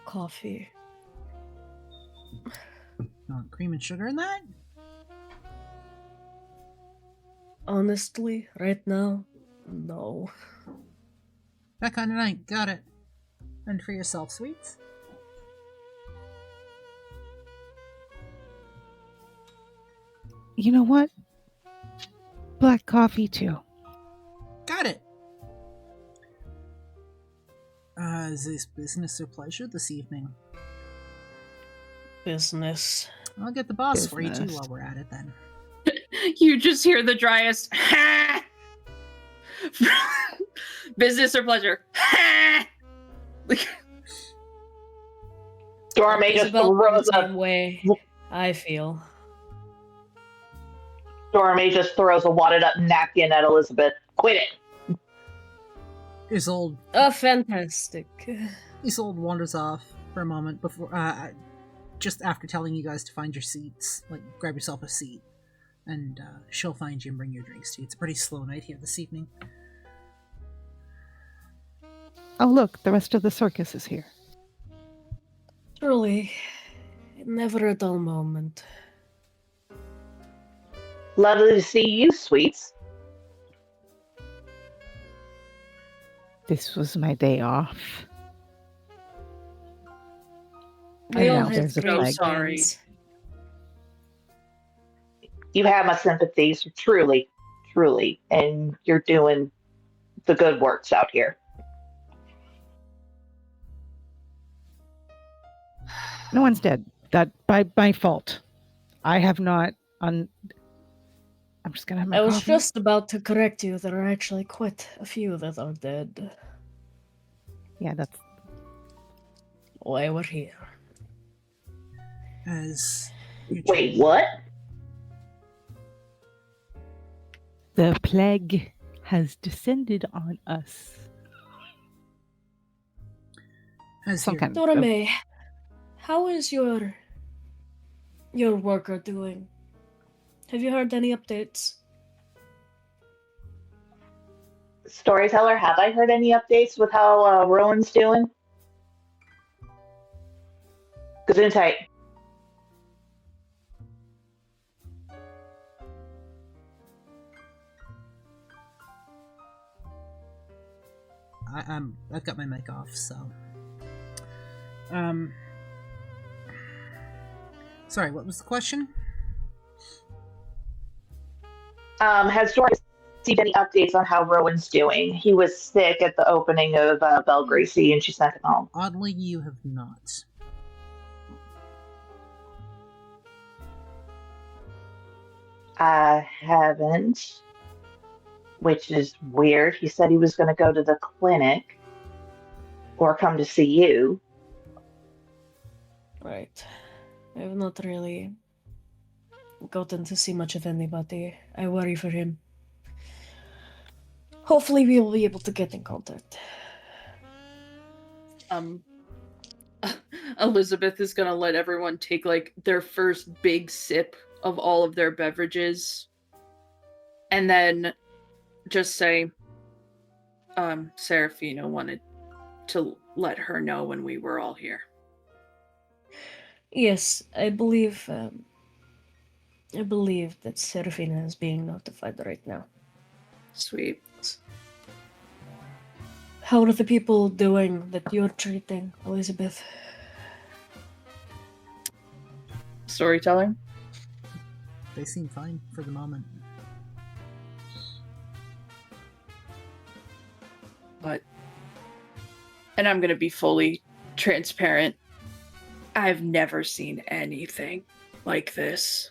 S5: Coffee.
S1: You want cream and sugar in that?
S5: Honestly, right now, no.
S1: That kind of night. Got it. And for yourself, sweets?
S2: You know what? Black coffee too.
S1: Got it. Is this business or pleasure this evening?
S5: Business.
S1: I'll get the boss for you too
S2: Business.
S1: while we're at it then.
S6: You just hear the driest ha! Business or pleasure. Ha! Like,
S7: Dorame just
S5: Isabel
S7: throws
S5: feels the
S7: a
S5: same way I feel.
S7: Dorame just throws a wadded up napkin at Elizabeth. Quit it.
S5: Oh, fantastic.
S1: Isolde wanders off for a moment before, just after telling you guys to find your seats, like, grab yourself a seat, and she'll find you and bring your drinks to you. It's a pretty slow night here this evening.
S2: Oh, look, the rest of the circus is here.
S5: Truly, never a dull moment.
S7: Lovely to see you, sweets.
S2: This was my day off.
S5: We
S2: And
S5: all
S2: now
S5: have
S2: there's a
S5: great
S2: plague.
S6: Sorry.
S5: plans.
S7: You have my sympathies, truly, truly, and you're doing the good works out here.
S2: No one's dead. That by my fault. I have not. I'm just gonna have my
S5: I was
S2: coffee.
S5: just about to correct you. There are actually quite a few that are dead.
S2: Yeah, that's.
S5: Why we're here.
S1: As you
S7: Wait, what?
S2: The plague has descended on us.
S1: As
S2: Some
S1: you're-
S2: kind
S5: Dora
S2: of.
S5: May, how is your worker doing? Have you heard any updates?
S7: Storyteller, have I heard any updates with how Rowan's doing? Gesundheit.
S1: I've got my mic off, so. Sorry, what was the question?
S7: Has Dora received any updates on how Rowan's doing? He was sick at the opening of Belgracie, and she sent him home.
S1: Oddly, you have not.
S7: I haven't, which is weird. He said he was going to go to the clinic or come to see you.
S5: Right. I have not really gotten to see much of anybody. I worry for him. Hopefully we will be able to get in contact.
S6: Elizabeth is gonna let everyone take like their first big sip of all of their beverages, and then just say, Seraphina wanted to let her know when we were all here.
S5: Yes, I believe that Seraphina is being notified right now.
S6: Sweet.
S5: How are the people doing that you're treating, Elizabeth?
S6: Storytelling?
S1: They seem fine for the moment.
S6: And I'm gonna be fully transparent. I've never seen anything like this.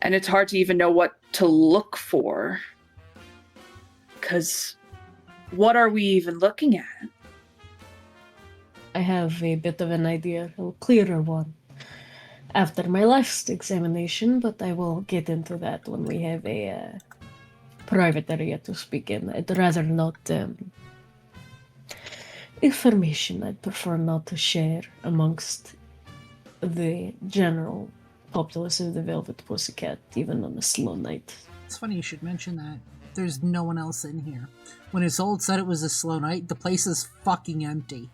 S6: And it's hard to even know what to look for. 'Cause what are we even looking at?
S5: I have a bit of an idea, a clearer one, after my last examination, but I will get into that when we have a private area to speak in. I'd rather not information I'd prefer not to share amongst the general populace of the Velvet Pussycat, even on a slow night.
S1: It's funny you should mention that. There's no one else in here. When Isolde said it was a slow night, the place is fucking empty.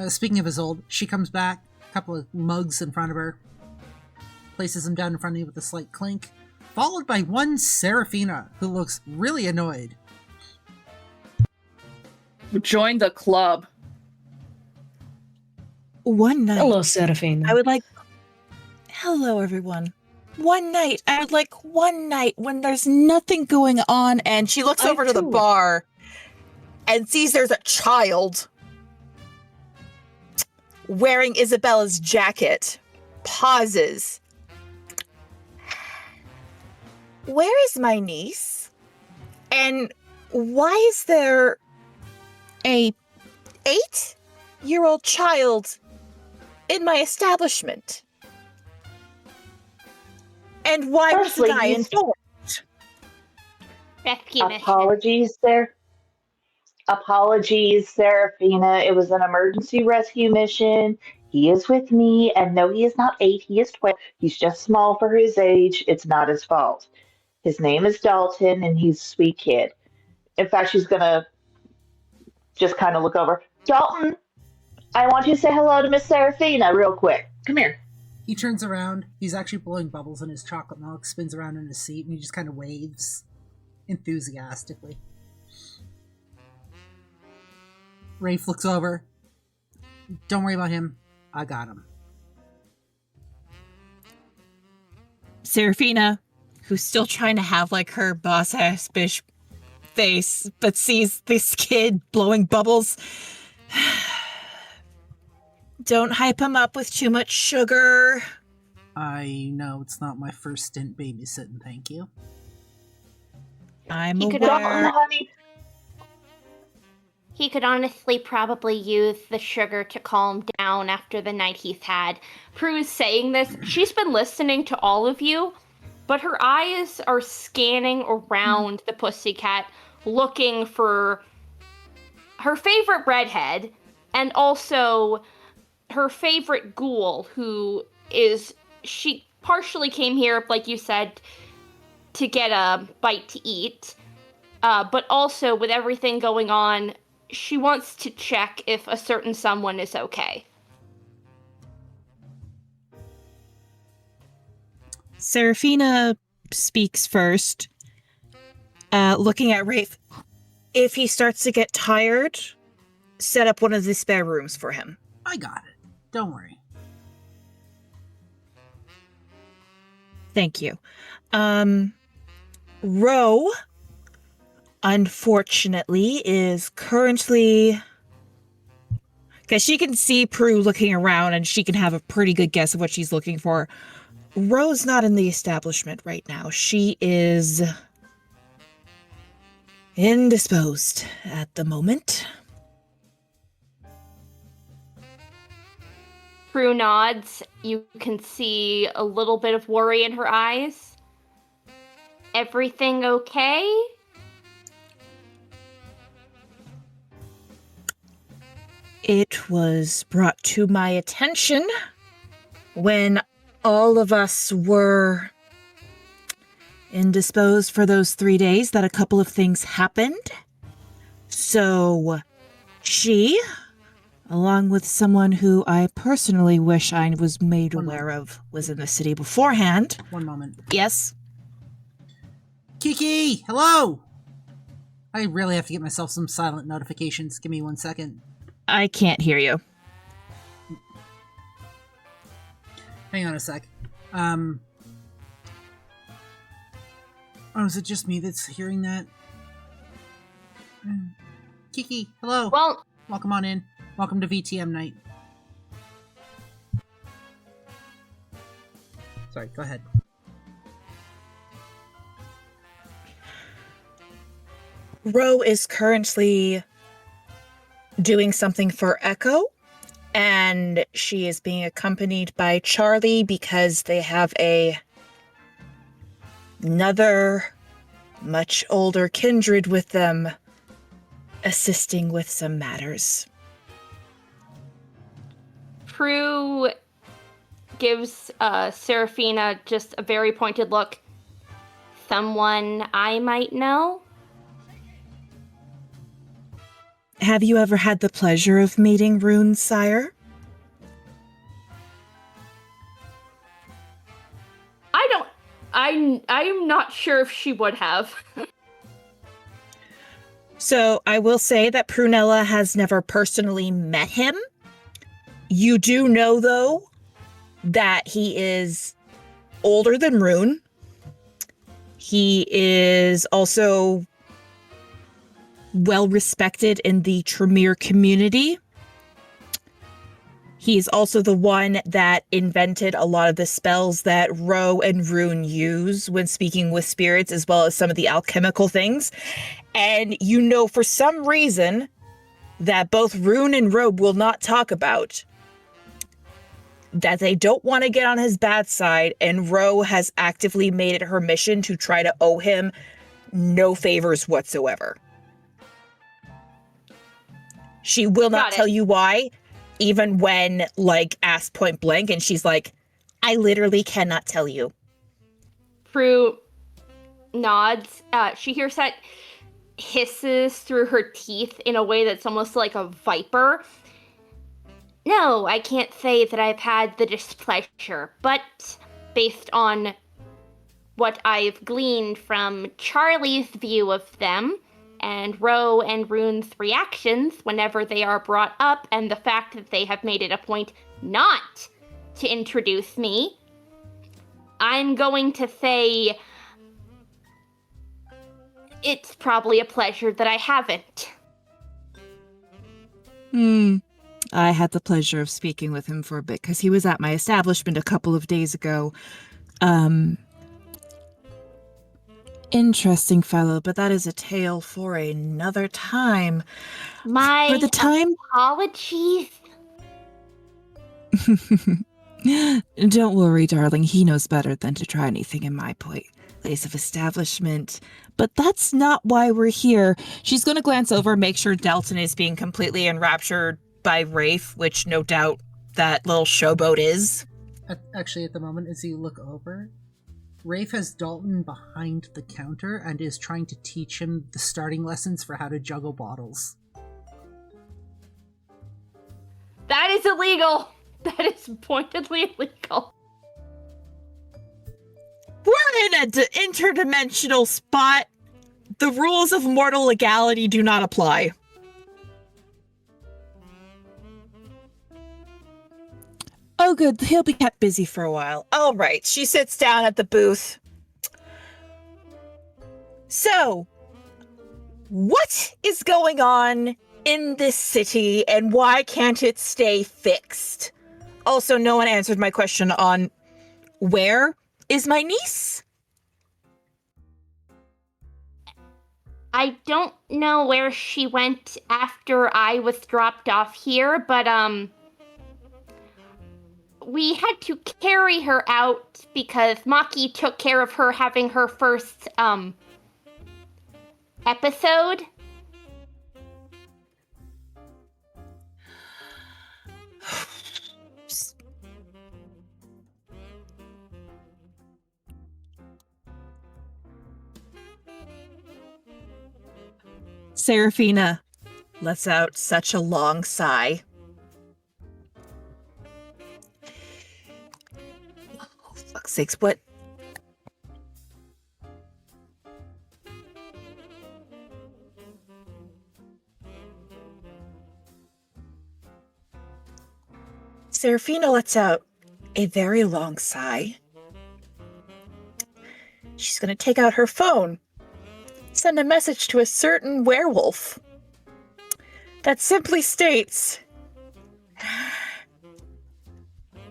S1: Speaking of Isolde, she comes back, a couple of mugs in front of her, places them down in front of me with a slight clink, followed by one Seraphina, who looks really annoyed.
S6: Join the club.
S8: One night.
S5: Hello, Seraphina.
S8: I would like. Hello, everyone. One night. I would like one night when there's nothing going on, and she looks
S5: I
S8: over to the
S5: too.
S8: bar and sees there's a child wearing Isabella's jacket. Pauses. Where is my niece? And why is there a 8-year-old child in my establishment? And why
S7: Firstly,
S8: wasn't I
S7: you-
S8: informed?
S9: Rescue mission.
S7: Apologies, Seraphina. It was an emergency rescue mission. He is with me, and no, he is not 8, he is 12. He's just small for his age. It's not his fault. His name is Dalton, and he's a sweet kid. In fact, she's going to just kind of look over. Dalton, I want you to say hello to Miss Seraphina real quick. Come here.
S1: He turns around. He's actually blowing bubbles in his chocolate milk, spins around in his seat, and he just kind of waves enthusiastically. Rafe looks over. Don't worry about him. I got him.
S8: Seraphina, who's still trying to have like her boss ass bitch face, but sees this kid blowing bubbles. Don't hype him up with too much sugar.
S1: I know it's not my first stint babysitting, thank you.
S8: I'm
S7: Dalton,
S8: aware.
S7: honey.
S9: He could honestly probably use the sugar to calm down after the night he's had. Prue's saying this. She's been listening to all of you, but her eyes are scanning around the pussycat, looking for her favorite redhead and also her favorite ghoul, who is, she partially came here, like you said, to get a bite to eat, but also with everything going on, she wants to check if a certain someone is okay.
S8: Seraphina speaks first, looking at Rafe. If he starts to get tired, set up one of the spare rooms for him.
S1: I got it. Don't worry.
S8: Thank you. Ro, unfortunately, is currently... Because she can see Prue looking around and she can have a pretty good guess of what she's looking for. Ro's not in the establishment right now. She is indisposed at the moment.
S9: Prue nods. You can see a little bit of worry in her eyes. Everything okay?
S8: It was brought to my attention when all of us were indisposed for those 3 days that a couple of things happened. So she, along with someone who I personally wish I was made aware of, was in the city beforehand.
S1: One moment.
S8: Yes?
S1: Kiki! Hello! I really have to get myself some silent notifications. Give me 1 second.
S8: I can't hear you.
S1: Hang on a sec. Oh, is it just me that's hearing that? Kiki, hello.
S9: Well,
S1: Welcome on in. Welcome to VTM night. Sorry, go ahead.
S8: Ro is currently doing something for Echo, and she is being accompanied by Charlie because they have another much older kindred with them assisting with some matters.
S9: Prue gives Seraphina just a very pointed look. Someone I might know?
S8: Have you ever had the pleasure of meeting Rune, sire?
S9: I'm not sure if she would have.
S8: So I will say that Prunella has never personally met him. You do know, though, that he is older than Rune. He is also well respected in the Tremere community. He's also the one that invented a lot of the spells that Ro and Rune use when speaking with spirits, as well as some of the alchemical things. And you know for some reason that both Rune and Ro will not talk about, that they don't want to get on his bad side, and Ro has actively made it her mission to try to owe him no favors whatsoever. She will not tell you why. even when, like, asked point blank, and she's like, I literally cannot tell you.
S9: Prue nods. She hears that hisses through her teeth in a way that's almost like a viper. No, I can't say that I've had the displeasure, but based on what I've gleaned from Charlie's view of them, and Ro and Rune's reactions whenever they are brought up, and the fact that they have made it a point not to introduce me, I'm going to say it's probably a pleasure that I haven't.
S8: I had the pleasure of speaking with him for a bit because he was at my establishment a couple of days ago. Interesting fellow, but that is a tale for another time.
S9: My
S8: For the time...
S9: apologies.
S8: Don't worry, darling. He knows better than to try anything in my place of establishment. But that's not why we're here. She's going to glance over, make sure Dalton is being completely enraptured by Rafe, which no doubt that little showboat is.
S1: Actually, at the moment, as you look over, Rafe has Dalton behind the counter and is trying to teach him the starting lessons for how to juggle bottles.
S9: That is illegal. That is pointedly illegal.
S8: We're in an interdimensional spot. The rules of mortal legality do not apply. Oh, good. He'll be kept busy for a while. All right. She sits down at the booth. So, what is going on in this city, and why can't it stay fixed? Also, no one answered my question on where is my niece?
S9: I don't know where she went after I was dropped off here, but, we had to carry her out because Maki took care of her having her first, episode.
S8: Seraphina lets out such a long sigh. Oh, fuck's sakes, what? Seraphina lets out a very long sigh. She's gonna take out her phone, send a message to a certain werewolf that simply states,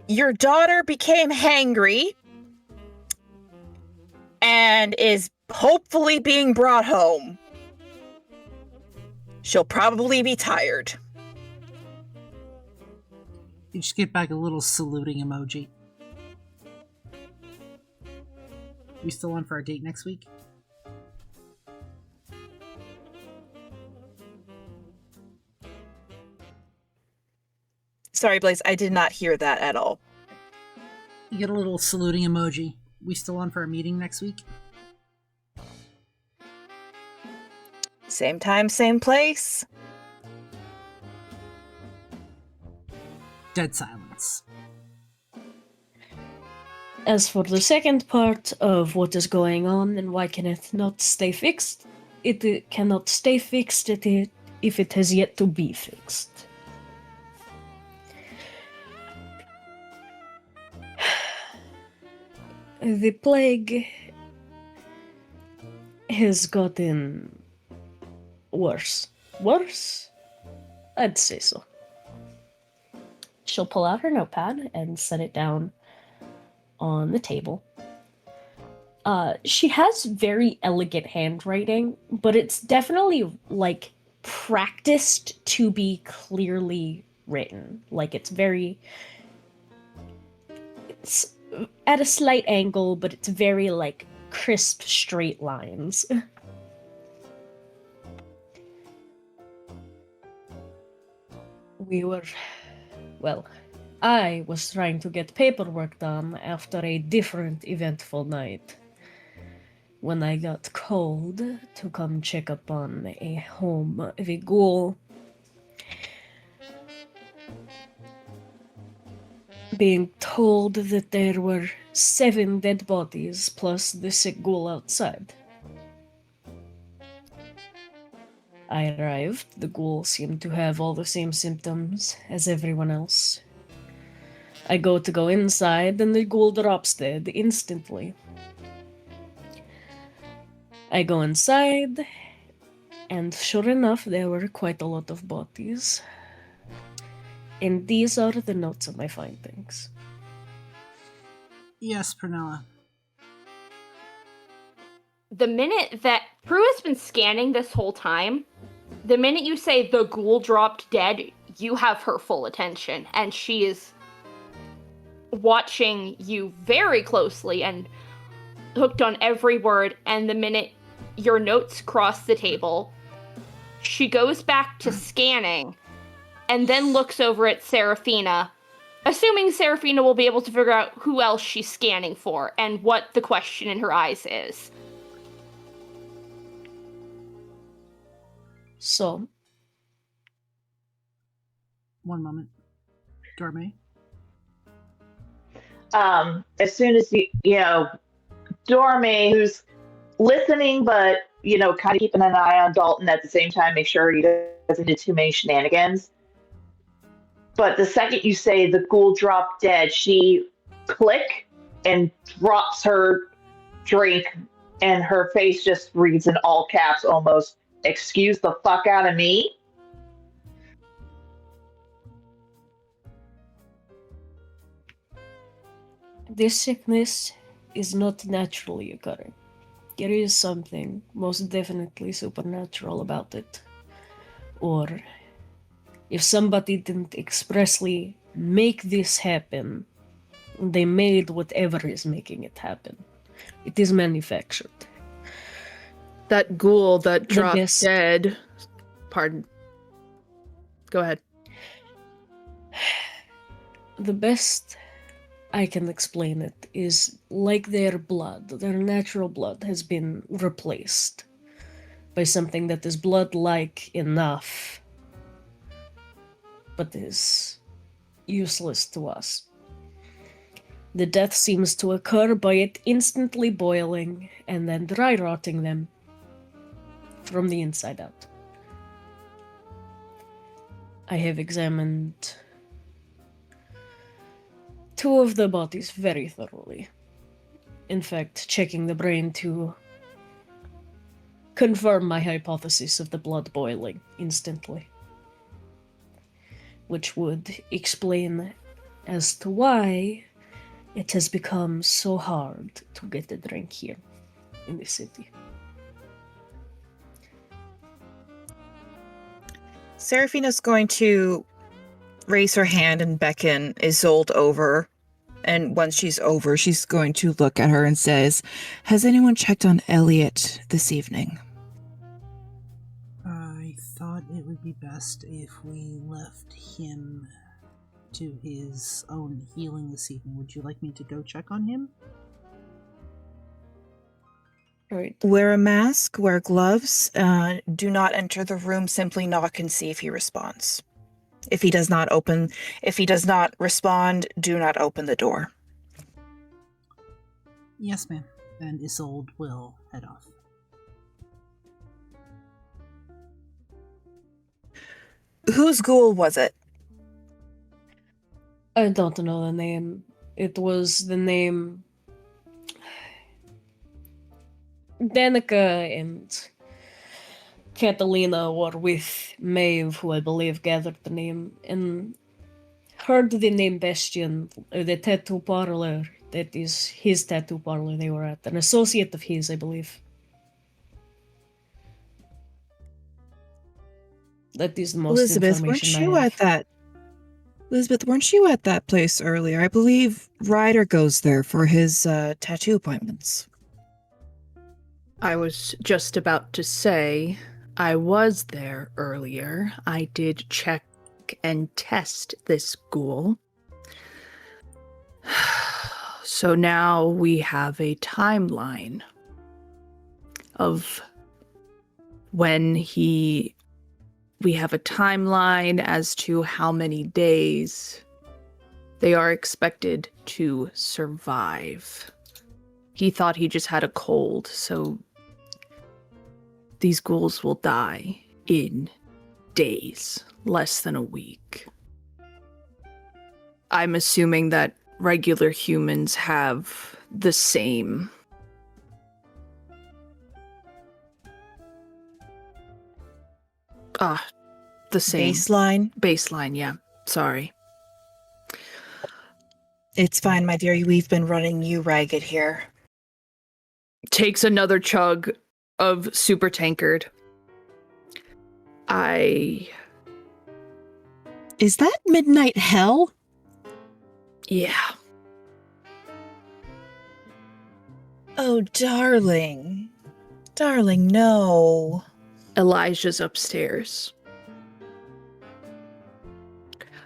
S8: your daughter became hangry and is hopefully being brought home. She'll probably be tired.
S1: You just get back a little saluting emoji. We still on for our date next week?
S8: Sorry, Blaze, I did not hear that at all.
S1: You get a little saluting emoji. We still on for our meeting next week?
S8: Same time, same place.
S1: Dead silence.
S5: As for the second part of what is going on and why can it not stay fixed, it cannot stay fixed if it has yet to be fixed. The plague has gotten worse. Worse? I'd say so. She'll pull out her notepad and set it down on the table. She has very elegant handwriting, but it's definitely, like, practiced to be clearly written. Like, it's at a slight angle, but it's very, like, crisp, straight lines. We were Well, I was trying to get paperwork done after a different eventful night when I got called to come check up on a home of a ghoul. Being told that there were 7 dead bodies plus the sick ghoul outside. I arrived. The ghoul seemed to have all the same symptoms as everyone else. I go to go inside, and the ghoul drops dead instantly. I go inside, and sure enough, there were quite a lot of bodies. And these are the notes of my findings.
S1: Yes, Prunella.
S9: The minute that Prue has been scanning this whole time, the minute you say the ghoul dropped dead, you have her full attention, and she is watching you very closely and hooked on every word. And the minute your notes cross the table, she goes back to scanning and then looks over at Seraphina, assuming Seraphina will be able to figure out who else she's scanning for and what the question in her eyes is.
S5: So,
S1: One moment. Dorme?
S7: As soon as Dorme, who's listening, but kind of keeping an eye on Dalton at the same time, make sure he doesn't do too many shenanigans. But the second you say the ghoul dropped dead, she click and drops her drink, and her face just reads in all caps almost, "Excuse the fuck out of me."
S5: this sickness is not naturally occurring. There is something most definitely supernatural about it. Or, if somebody didn't expressly make this happen, they made whatever is making it happen. It is manufactured.
S6: That ghoul that dropped
S5: best-
S6: dead. Pardon. Go ahead.
S5: The best I can explain it is like their blood, their natural blood has been replaced by something that is blood-like enough, but is useless to us. The death seems to occur by it instantly boiling and then dry rotting them from the inside out. I have examined 2 of the bodies very thoroughly. In fact, checking the brain to confirm my hypothesis of the blood boiling instantly. Which would explain as to why it has become so hard to get a drink here in the city.
S8: Seraphina's going to raise her hand and beckon Isolde over. And once she's over, she's going to look at her and says, "Has anyone checked on Elliot this evening?"
S1: I thought it would be best if we left him to his own healing this evening. Would you like me to go check on him?
S5: Right.
S8: Wear a mask, wear gloves, do not enter the room, simply knock and see if he responds. If he does not respond, do not open the door.
S1: Yes, ma'am. And Isolde will head off.
S8: Whose ghoul was it?
S5: I don't know the name. It was the name... Danica and Catalina were with Maeve, who I believe gathered the name, and heard the name Bastion, the tattoo parlor. That is his tattoo parlor they were at. An associate of his, I believe. That is the most
S8: Elizabeth,
S5: information
S8: weren't you
S5: I have.
S8: at that? Elizabeth, weren't you at that place earlier? I believe Ryder goes there for his tattoo appointments.
S6: I was just about to say I was there earlier. I did check look and test this ghoul. So now we have a timeline of when we have a timeline as to how many days they are expected to survive. He thought he just had a cold, so these ghouls will die in days, less than a week. I'm assuming that regular humans have the same. The same. Baseline, yeah. Sorry.
S8: It's fine, my dear. We've been running you ragged here.
S6: Takes another chug of super tankard.
S8: Is that midnight hell?
S6: Yeah.
S8: Oh, darling. Darling, no.
S6: Elijah's upstairs.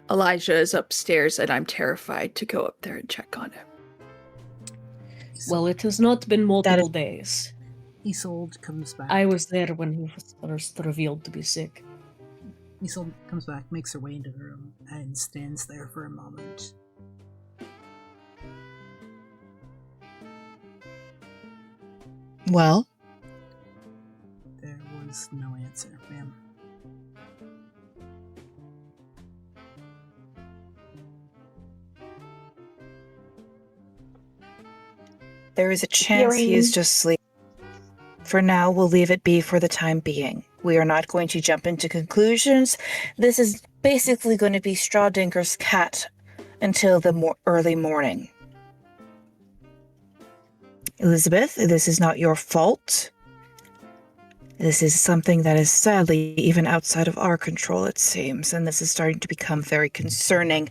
S6: Elijah is upstairs, and I'm terrified to go up there and check on him.
S5: Well, it has not been multiple days.
S1: Isolde comes back.
S5: I was there when he was first revealed to be sick.
S1: Isolde comes back, makes her way into the room, and stands there for a moment.
S8: Well?
S1: There was no answer, ma'am.
S8: There is a chance he is just sleeping. For now, we'll leave it be for the time being. We are not going to jump into conclusions. This is basically going to be Strawdinker's cat until the early morning. Elizabeth, this is not your fault. This is something that is sadly even outside of our control, it seems, and this is starting to become very concerning.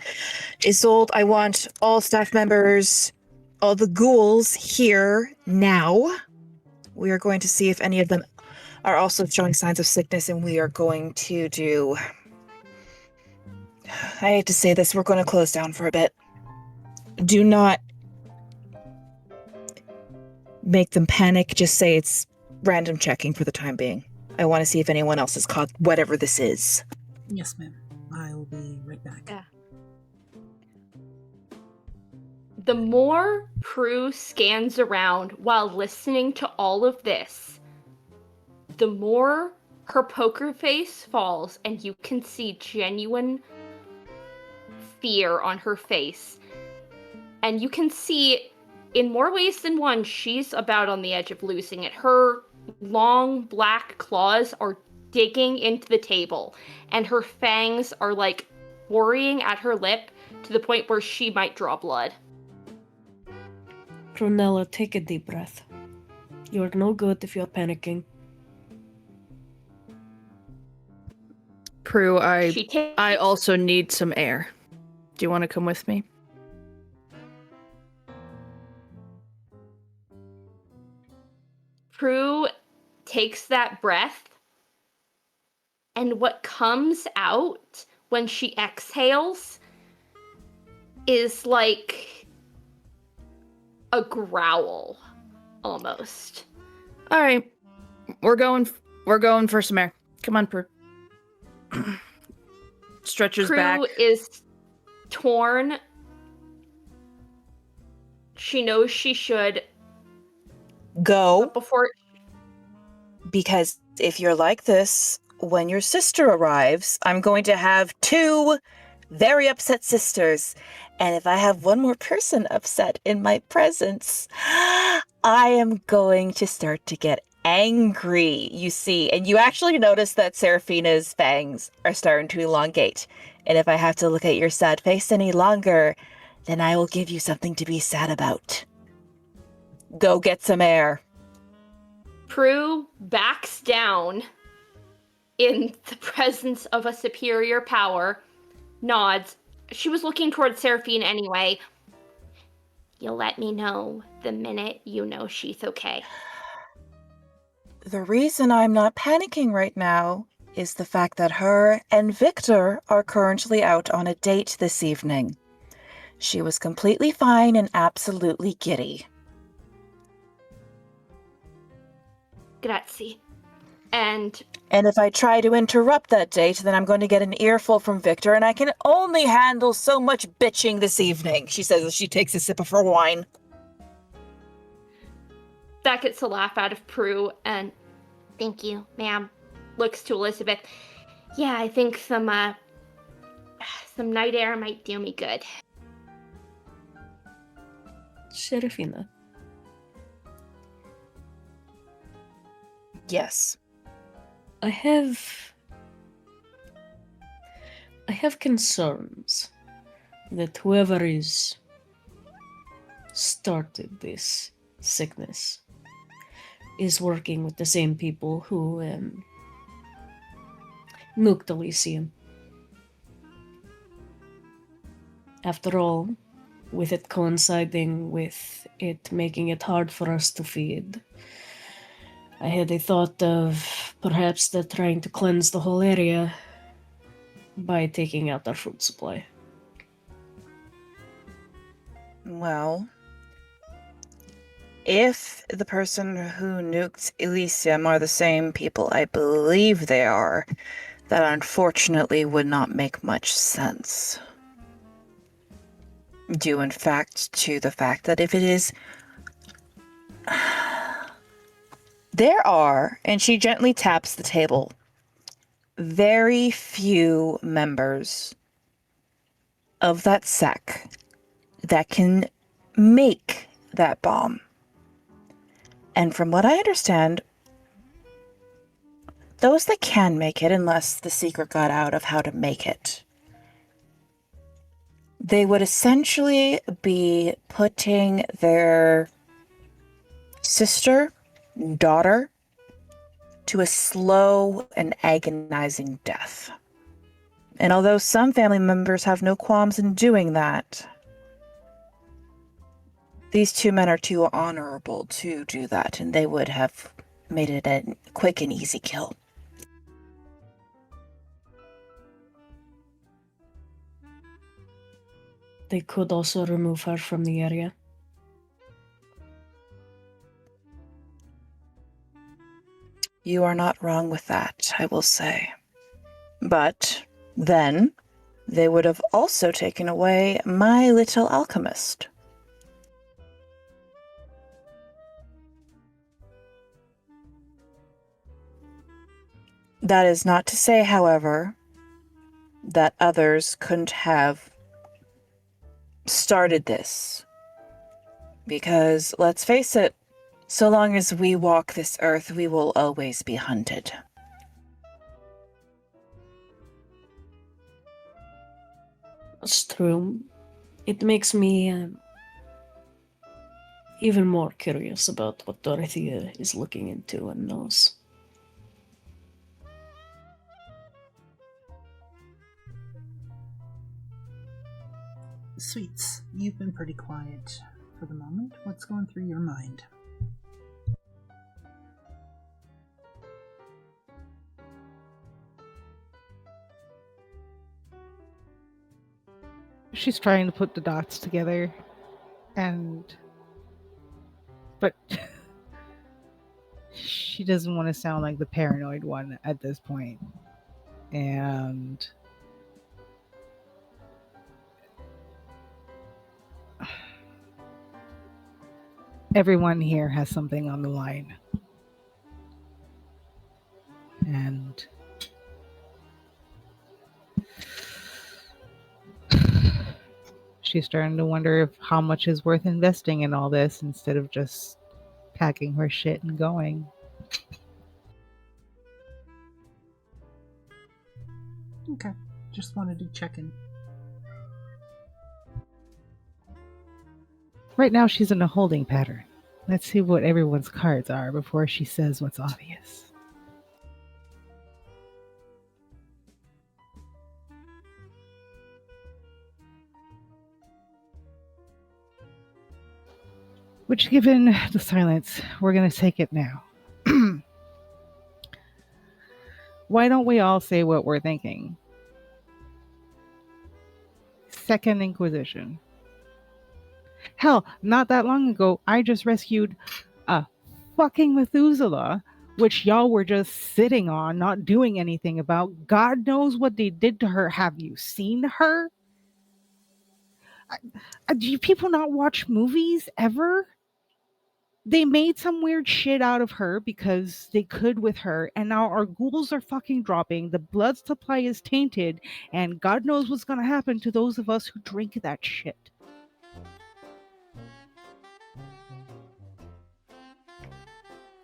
S8: Isolde, I want all staff members, all the ghouls here now. We are going to see if any of them are also showing signs of sickness, and we are going to do... I hate to say this, we're going to close down for a bit. Do not make them panic. Just say it's random checking for the time being. I want to see if anyone else has caught whatever this is.
S1: Yes, ma'am. I will be right back.
S9: Yeah. The more Prue scans around while listening to all of this, the more her poker face falls, and you can see genuine fear on her face. And you can see, in more ways than one, she's about on the edge of losing it. Her long black claws are digging into the table, and her fangs are like worrying at her lip to the point where she might draw blood.
S5: Prunella, take a deep breath. You're no good if you're panicking.
S6: Prue, I also need some air. Do you want to come with me?
S9: Prue takes that breath, and what comes out when she exhales is like a growl, almost.
S6: All right, we're going for some air. Come on, Prue. Stretches back.
S9: Prue is torn. She knows she should
S8: Go.
S9: but before
S8: Because if you're like this, when your sister arrives, I'm going to have 2 very upset sisters. And if I have one more person upset in my presence, I am going to start to get angry, you see. And you actually notice that Seraphina's fangs are starting to elongate. And if I have to look at your sad face any longer, then I will give you something to be sad about. Go get some air.
S9: Prue backs down in the presence of a superior power, nods. She was looking towards Seraphina anyway. You'll let me know the minute you know she's okay.
S8: The reason I'm not panicking right now
S10: is the fact that her and Victor are currently out on a date this evening. She was completely fine and absolutely giddy.
S9: Grazie. And
S10: if I try to interrupt that date, then I'm going to get an earful from Victor, and I can only handle so much bitching this evening, she says as she takes a sip of her wine.
S9: that gets a laugh out of Prue, and thank you, ma'am. Looks to Elizabeth. Yeah, I think some night air might do me good.
S5: Seraphina.
S10: Yes.
S5: I have concerns that whoever is started this sickness is working with the same people who nuked Elysium. After all, with it coinciding with it making it hard for us to feed, I had a thought of perhaps they're trying to cleanse the whole area by taking out our food supply.
S10: Well, if the person who nuked Elysium are the same people I believe they are, that unfortunately would not make much sense. Due in fact to the fact that if it is... There are, and she gently taps the table, very few members of that sect that can make that bomb. And from what I understand, those that can make it, unless the secret got out of how to make it, they would essentially be putting their sister, daughter, to a slow and agonizing death. And although some family members have no qualms in doing that, these two men are too honorable to do that, and they would have made it a quick and easy kill.
S5: They could also remove her from the area.
S10: You are not wrong with that, I will say. But then they would have also taken away my little alchemist. That is not to say, however, that others couldn't have started this. Because, let's face it, so long as we walk this earth, we will always be hunted.
S5: That's true. It makes me even more curious about what Dorothea is looking into and knows.
S1: Sweets, you've been pretty quiet for the moment. What's going through your mind?
S2: She's trying to put the dots together, but she doesn't want to sound like the paranoid one at this point. And everyone here has something on the line. And she's starting to wonder if how much is worth investing in all this instead of just packing her shit and going.
S1: Okay, just wanted to check in.
S2: Right now she's in a holding pattern. Let's see what everyone's cards are before she says what's obvious. Which, given the silence, we're going to take it now. Why don't we all say what we're thinking? Second Inquisition. Hell, not that long ago, I just rescued a fucking Methuselah, which y'all were just sitting on, not doing anything about. God knows what they did to her. Have you seen her? Do you people not watch movies ever? They made some weird shit out of her because they could with her, and now our ghouls are fucking dropping, the blood supply is tainted, and God knows what's gonna happen to those of us who drink that shit.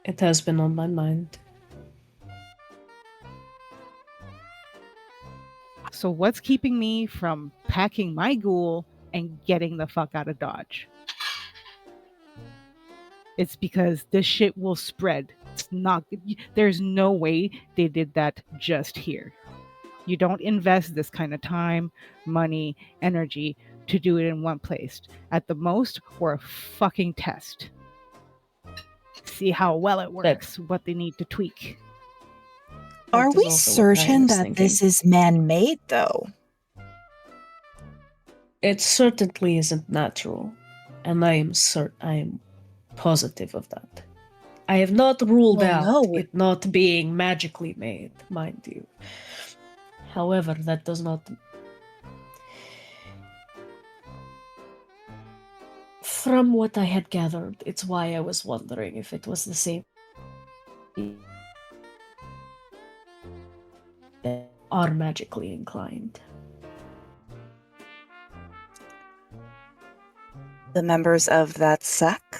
S5: It has been on my mind.
S2: So what's keeping me from packing my ghoul and getting the fuck out of Dodge? It's because this shit will spread. It's not. There's no way they did that just here. You don't invest this kind of time, money, energy to do it in one place. At the most, we're a fucking test. See how well it works, what they need to tweak.
S8: Are
S5: That is
S8: we
S5: also what I
S8: certain
S5: was
S8: that
S5: thinking.
S8: this is man-made, though?
S5: It certainly isn't natural, and I am positive of that. I have not ruled
S8: Well,
S5: out
S8: no.
S5: it not being magically made, mind you. However, that does not... From what I had gathered, it's why I was wondering if it was the same... are magically inclined.
S10: The members of that sect?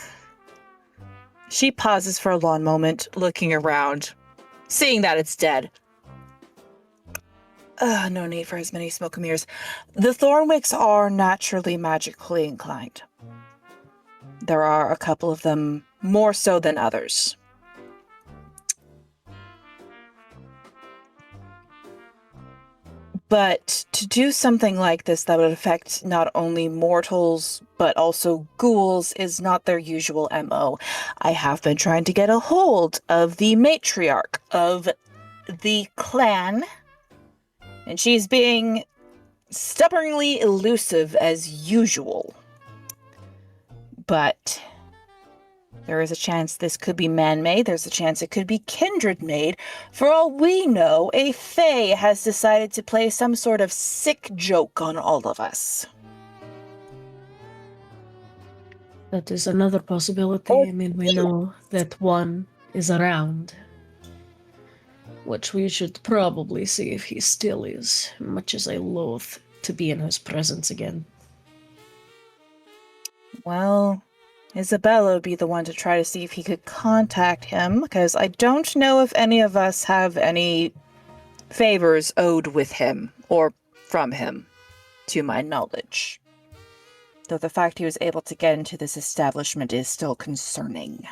S8: She pauses for a long moment, looking around, seeing that it's dead. No need for as many smoke and mirrors. The Thornwicks are naturally magically inclined. There are a couple of them more so than others. But to do something like this that would affect not only mortals, but also ghouls is not their usual MO. I have been trying to get a hold of the matriarch of the clan, and she's being stubbornly elusive as usual. But there is a chance this could be man-made. There's a chance it could be kindred-made. For all we know, a fae has decided to play some sort of sick joke on all of us.
S5: That is another possibility. I mean, we know that one is around, which we should probably see if he still is, much as I loathe to be in his presence again.
S10: Well, Isabella would be the one to try to see if he could contact him, because I don't know if any of us have any favors owed with him, or from him, to my knowledge. Though the fact he was able to get into this establishment is still concerning.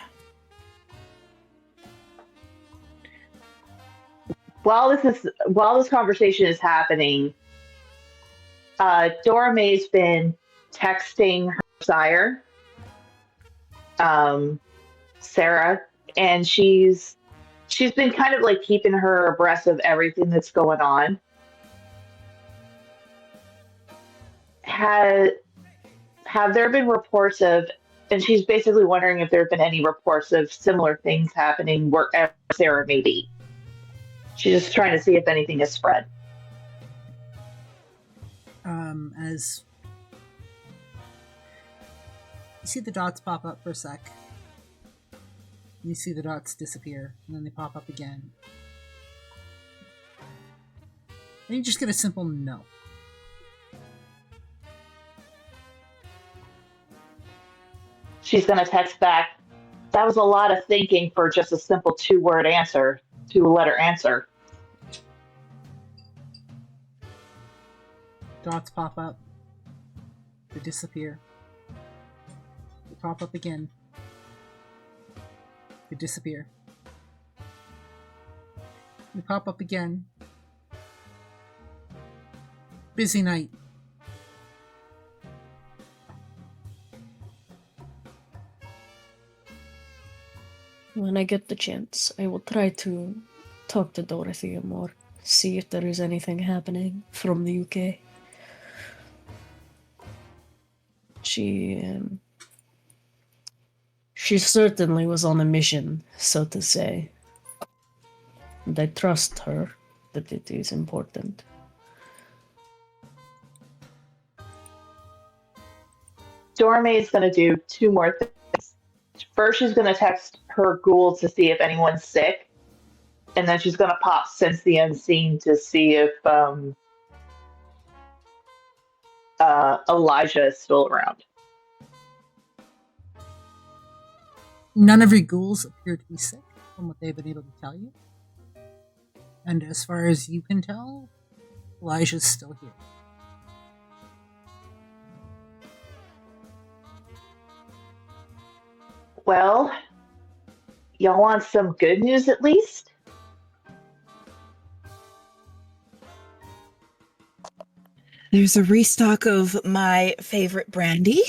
S7: While this conversation is happening, Dora May's been texting her sire, Sarah, and she's been kind of like keeping her abreast of everything that's going on. Have there been reports of, and she's basically wondering if there have been any reports of similar things happening wherever Sarah may be. She's just trying to see if anything has spread.
S1: As you see the dots pop up for a sec, you see the dots disappear, and then they pop up again. And you just get a simple no.
S7: She's going to text back, that was a lot of thinking for just a simple two-letter answer.
S1: Dots pop up. They disappear. They pop up again. They disappear. They pop up again. Busy night.
S5: When I get the chance, I will try to talk to Dorothea more. See if there is anything happening from the UK. She certainly was on a mission, so to say. And I trust her that it is important.
S7: Dorme is going to do two more things. First, she's going to text her ghoul to see if anyone's sick. And then she's going to pop Sense the Unseen to see if Elijah is still around.
S1: None of your ghouls appear to be sick, from what they've been able to tell you. And as far as you can tell, Elijah's still here.
S7: Well, y'all want some good news at least?
S8: There's a restock of my favorite brandy.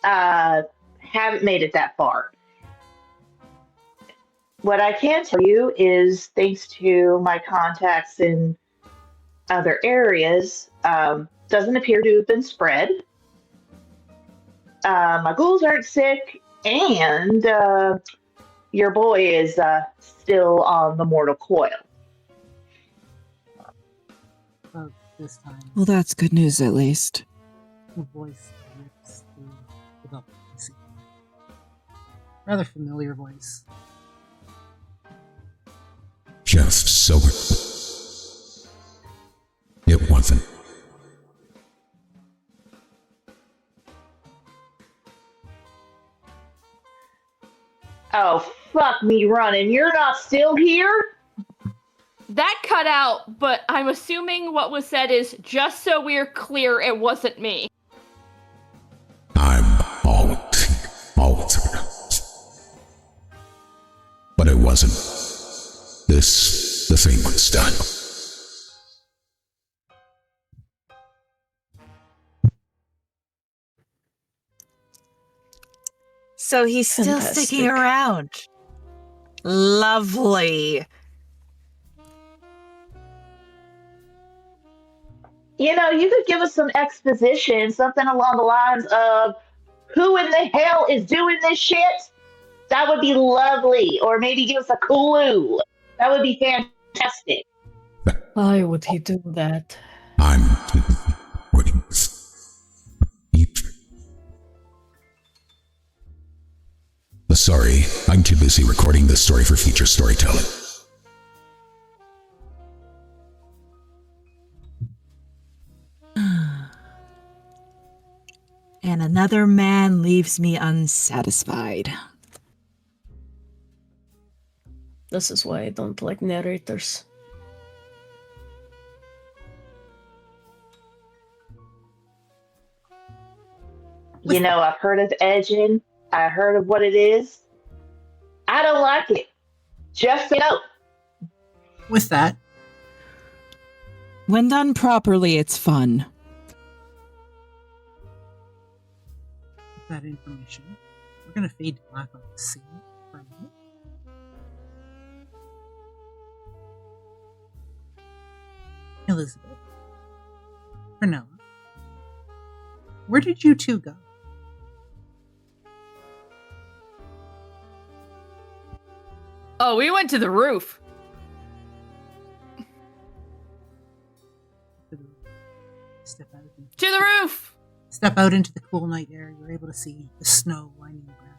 S7: Haven't made it that far. What I can tell you is, thanks to my contacts in other areas, doesn't appear to have been spread. My ghouls aren't sick, and your boy is still on the mortal coil.
S1: This time,
S8: Well, that's good news at least.
S1: the voice rips through the Velvet Pussycat. Rather familiar voice.
S11: Just so it wasn't.
S7: Oh, fuck me running. You're not still here?
S9: That cut out, but I'm assuming what was said is, just so we're clear, it wasn't me.
S11: I'm always around. But it wasn't. The thing was done.
S8: So he's still sticking
S5: Fantastic.
S8: around. Lovely.
S7: You know, you could give us some exposition, something along the lines of, who in the hell is doing this shit? That would be lovely. Or maybe give us a clue. That would be fantastic.
S5: Why would he do that?
S11: I'm waiting. Sorry, I'm too busy recording this story for future storytelling.
S8: And another man leaves me unsatisfied.
S5: This is why I don't like narrators.
S7: You know, I've heard of edging. I heard of what it is. I don't like it. Just so you know.
S1: With that,
S8: When done properly, it's fun.
S1: with that information, we're going to fade to black on the scene for a minute. Elizabeth, Prunella, where did you two go?
S12: Oh, we went to the roof.
S1: Step out,
S12: To the roof!
S1: step out into the cool night air. You're able to see the snow lining the ground.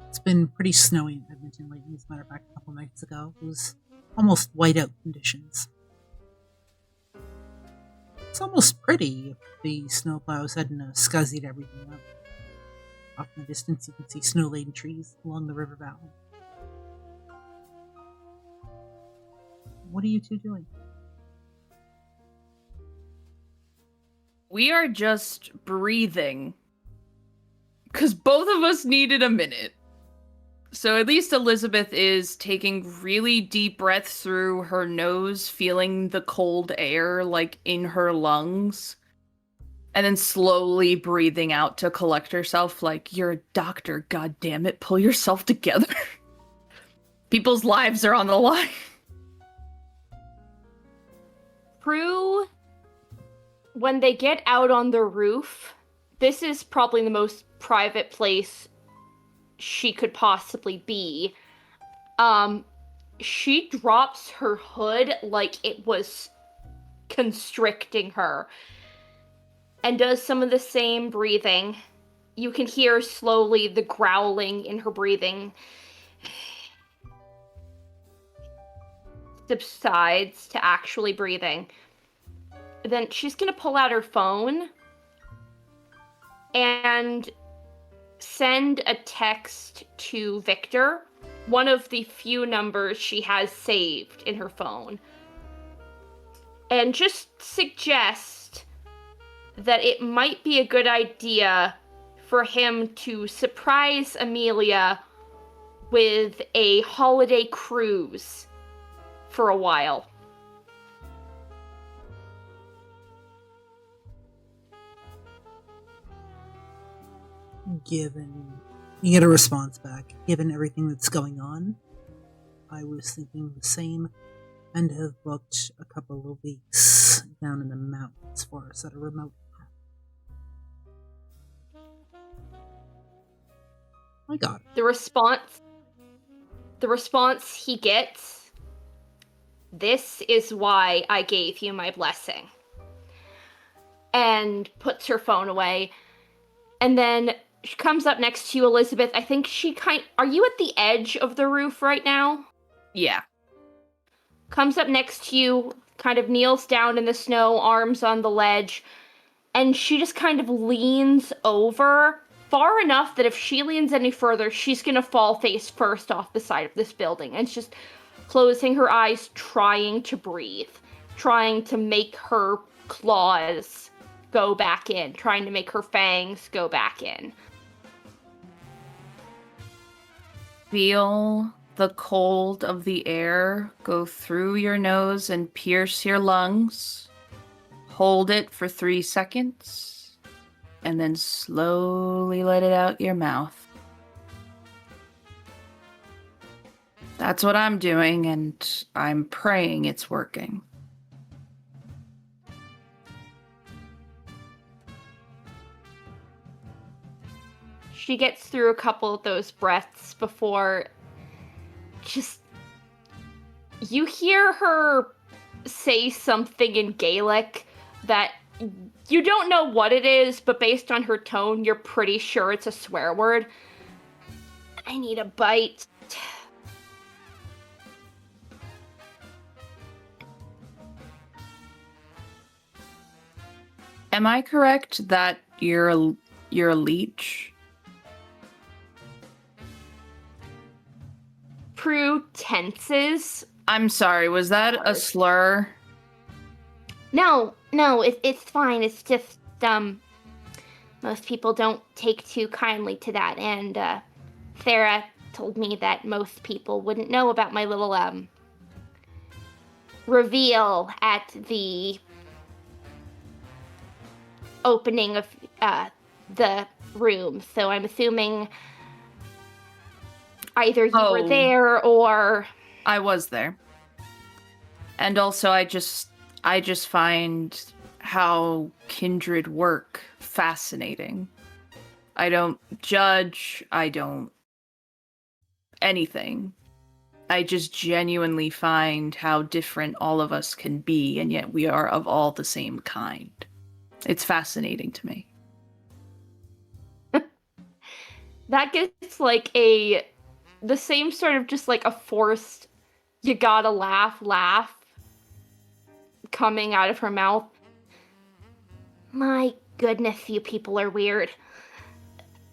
S1: It's been pretty snowy in Edmonton lately. As a matter of fact, a couple nights ago, it was almost whiteout conditions. It's almost pretty if the snowplows hadn't scuzzied everything up. Off in the distance, you can see snow-laden trees along the river valley. What are you two doing?
S12: We are just breathing. Because both of us needed a minute. So at least Elizabeth is taking really deep breaths through her nose, feeling the cold air like in her lungs. And then slowly breathing out to collect herself, like, you're a doctor, god damn it, pull yourself together. People's lives are on the line.
S9: Prue, when they get out on the roof, this is probably the most private place she could possibly be. She drops her hood like it was constricting her and does some of the same breathing. You can hear slowly the growling in her breathing subsides to actually breathing. Then she's gonna pull out her phone and send a text to Victor, one of the few numbers she has saved in her phone, and just suggest that it might be a good idea for him to surprise Amelia with a holiday cruise for a while.
S1: Given you get a response back, given everything that's going on, I was thinking the same and have booked a couple of weeks down in the mountains for us at a remote. I got it.
S9: The response he gets, "This is why I gave you my blessing," and puts her phone away. And then she comes up next to you, Elizabeth. I think are you at the edge of the roof right now?
S12: Yeah.
S9: Comes up next to you, kind of kneels down in the snow, arms on the ledge, and she just kind of leans over far enough that if she leans any further, she's gonna fall face first off the side of this building. And it's just closing her eyes, trying to breathe, trying to make her claws go back in, trying to make her fangs go back in.
S12: Feel the cold of the air go through your nose and pierce your lungs. Hold it for 3 seconds, and then slowly let it out your mouth. That's what I'm doing, and I'm praying it's working.
S9: She gets through a couple of those breaths before you hear her say something in Gaelic that you don't know what it is, but based on her tone, you're pretty sure it's a swear word. I need a bite.
S12: Am I correct that you're a leech?
S9: Prue tenses.
S12: I'm sorry, was that a slur?
S9: No, it's fine. It's just, most people don't take too kindly to that, and, Sarah told me that most people wouldn't know about my little, reveal at the opening of, the room, so I'm assuming either you were there or...
S12: I was there. And also I just find how Kindred work fascinating. I don't judge, I don't anything. I just genuinely find how different all of us can be, and yet we are of all the same kind. It's fascinating to me.
S9: That gets like the same sort of just like a forced, you gotta laugh coming out of her mouth. My goodness, you people are weird.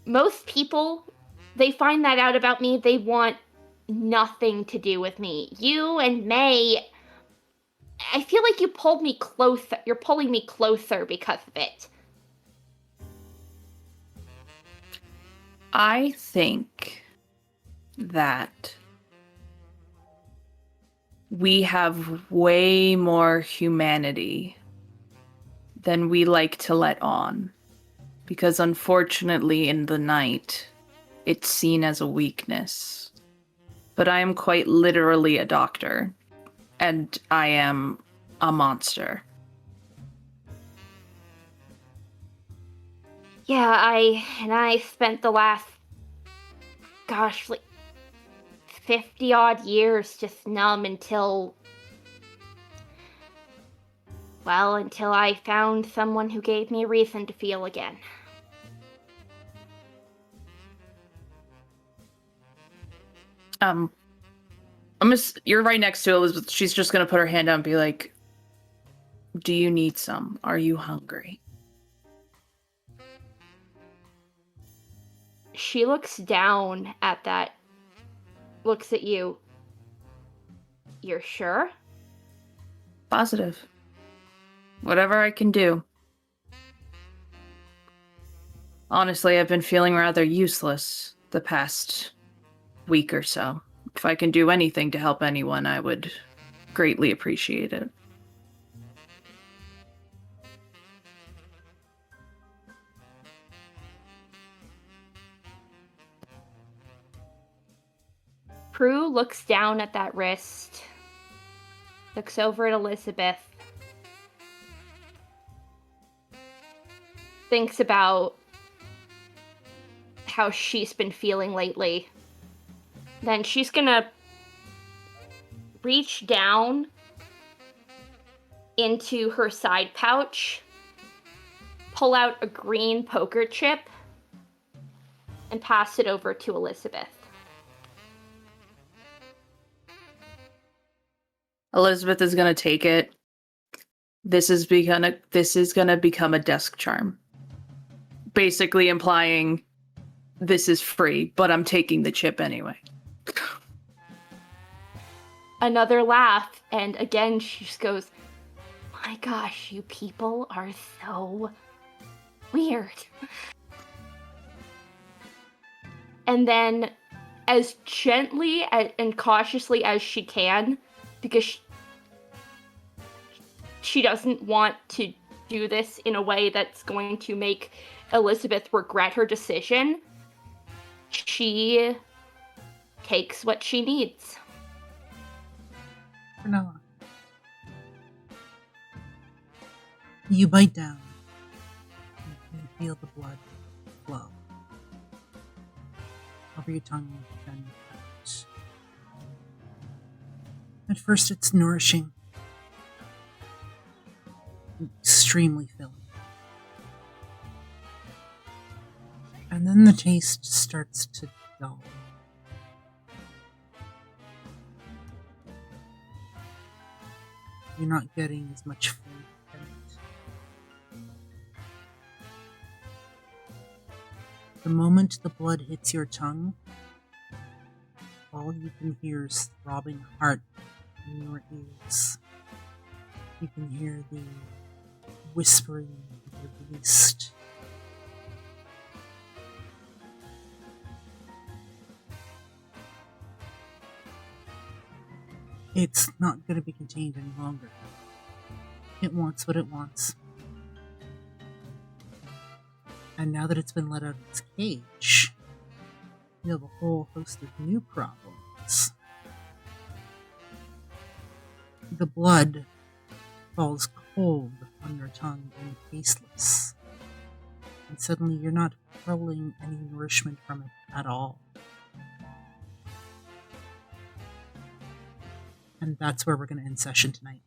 S9: Most people, they find that out about me, they want nothing to do with me. You and May, I feel like you pulled me closer. You're pulling me closer because of it.
S12: I think that we have way more humanity than we like to let on. Because unfortunately, in the night, it's seen as a weakness. But I am quite literally a doctor, and I am a monster.
S9: Yeah, I spent the last, gosh, like 50 odd years just numb until I found someone who gave me a reason to feel again.
S12: You're right next to Elizabeth. She's just gonna put her hand down and be like, do you need some? Are you hungry?
S9: She looks down at that, looks at you. You're sure?
S12: Positive. Whatever I can do. Honestly, I've been feeling rather useless the past week or so. If I can do anything to help anyone, I would greatly appreciate it.
S9: Prue looks down at that wrist, looks over at Elizabeth, thinks about how she's been feeling lately. Then she's gonna reach down into her side pouch, pull out a green poker chip, and pass it over to Elizabeth.
S12: Elizabeth is gonna take it. This is gonna become a desk charm. Basically implying this is free, but I'm taking the chip anyway.
S9: Another laugh, and again she just goes, my gosh, you people are so weird. And then, as gently and cautiously as she can, because she doesn't want to do this in a way that's going to make Elizabeth regret her decision, she takes what she needs.
S1: Vanilla. You bite down. You can feel the blood flow over your tongue and your pouch. At first it's nourishing, extremely filling. And then the taste starts to dull. You're not getting as much food from it. The moment the blood hits your tongue, all you can hear is throbbing heart in your ears. You can hear the whispering of your beast. It's not going to be contained any longer. It wants what it wants. And now that it's been let out of its cage, you have a whole host of new problems. The blood falls cold on your tongue and tasteless. And suddenly you're not pulling any nourishment from it at all. And that's where we're going to end session tonight.